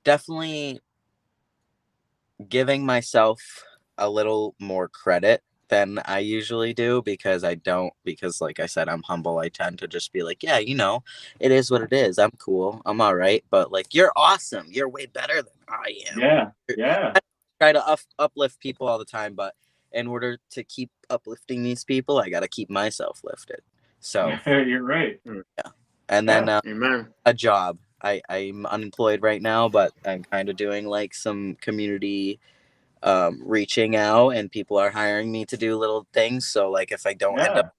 definitely giving myself a little more credit than I usually do because I don't, because like I said, I'm humble. I tend to just be like, yeah, you know, it is what it is. I'm cool. I'm all right. But like, you're awesome. You're way better than I am. yeah, yeah. I try to uplift people all the time, but in order to keep uplifting these people, I got to keep myself lifted. So, You're right. yeah. And then Yeah. Amen. a job. I'm unemployed right now, but I'm kind of doing like some community reaching out, and people are hiring me to do little things. So like if I don't end up Yeah.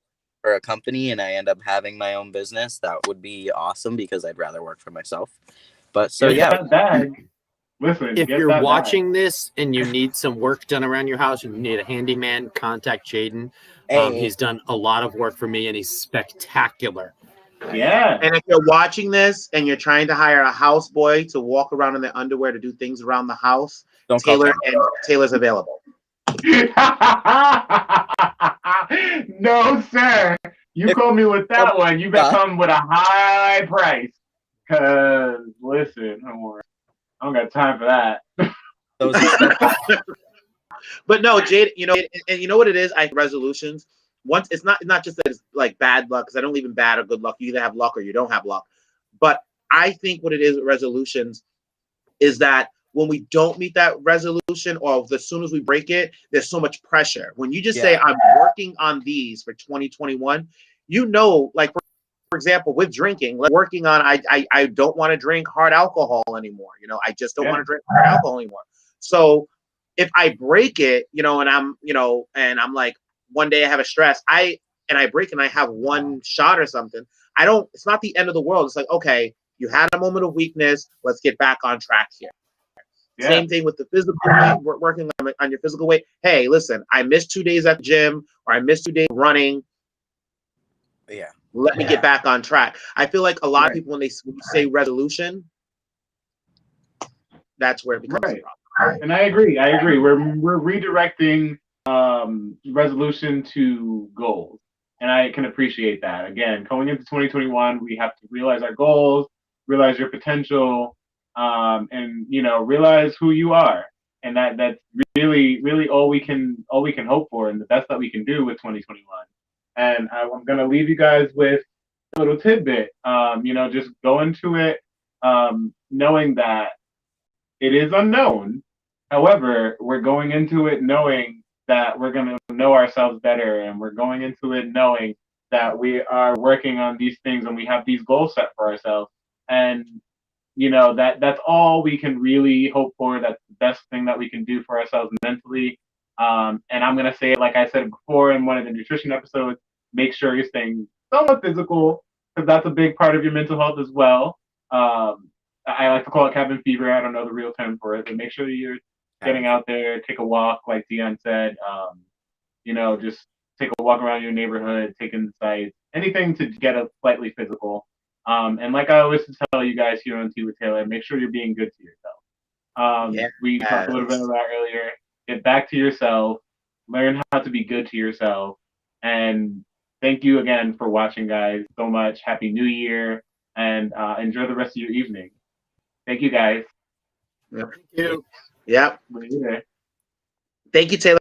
for a company and I end up having my own business, that would be awesome because I'd rather work for myself. But so Get yeah, that bag. Listen, If get you're that bag. watching this and you need some work done around your house and you need a handyman, contact Jaden. hey, He's done a lot of work for me and he's spectacular. Yeah. And if you're watching this and you're trying to hire a houseboy to walk around in their underwear to do things around the house, don't call Ken. Taylor's available. No, sir. You If call me with that one, you better uh, come with a high price. Cause listen, I don't got time for that. those expensive, But no, Jade, you know, and you know what it is? I resolutions. Once it's not just that it's like bad luck, because I don't believe in bad or good luck. You either have luck or you don't have luck. But I think what it is with resolutions is that when we don't meet that resolution or as soon as we break it, there's so much pressure. When you just say, yeah, I'm working on these for 2021, you know, like for example, with drinking, like working on I don't want to drink hard alcohol anymore. You know, I just don't want Yeah. to drink hard alcohol anymore. So if I break it, you know, and I'm like one day I have a stress, I break and I have one shot or something, I don't it's not the end of the world. It's like, okay, you had a moment of weakness, let's get back on track here. Yeah. Same thing with the physical weight. We're working on your physical weight. Hey, listen, I missed 2 days at the gym or I missed 2 days running. yeah, Let me get back on track. I feel like a lot of Right. people, when they say resolution, that's where it becomes a Right. problem. And I agree. We're redirecting resolution to goals. And I can appreciate that. Again, going into 2021, we have to realize our goals, realize your potential, and realize who you are. And that's really all we can hope for, and the best that we can do with 2021. And I'm gonna leave you guys with a little tidbit. Just go into it, knowing that it is unknown. However, we're going into it knowing that we're going to know ourselves better, and we're going into it knowing that we are working on these things and we have these goals set for ourselves. And that's all we can really hope for. That's the best thing that we can do for ourselves mentally. And I'm gonna say it like I said before in one of the nutrition episodes. Make sure you're staying somewhat physical, because that's a big part of your mental health as well. I like to call it cabin fever. I don't know the real term for it, but make sure you're getting out there, take a walk, like Dion said. Just take a walk around your neighborhood, take in the sights, anything to get a slightly physical. And like I always tell you guys here on Tea with Taylor, make sure you're being good to yourself. We talked a little bit about earlier. Get back to yourself. Learn how to be good to yourself. And thank you again for watching, guys, so much. Happy New Year, and enjoy the rest of your evening. Thank you, guys. Yep. Thank you. Yep. Later. Thank you, Taylor.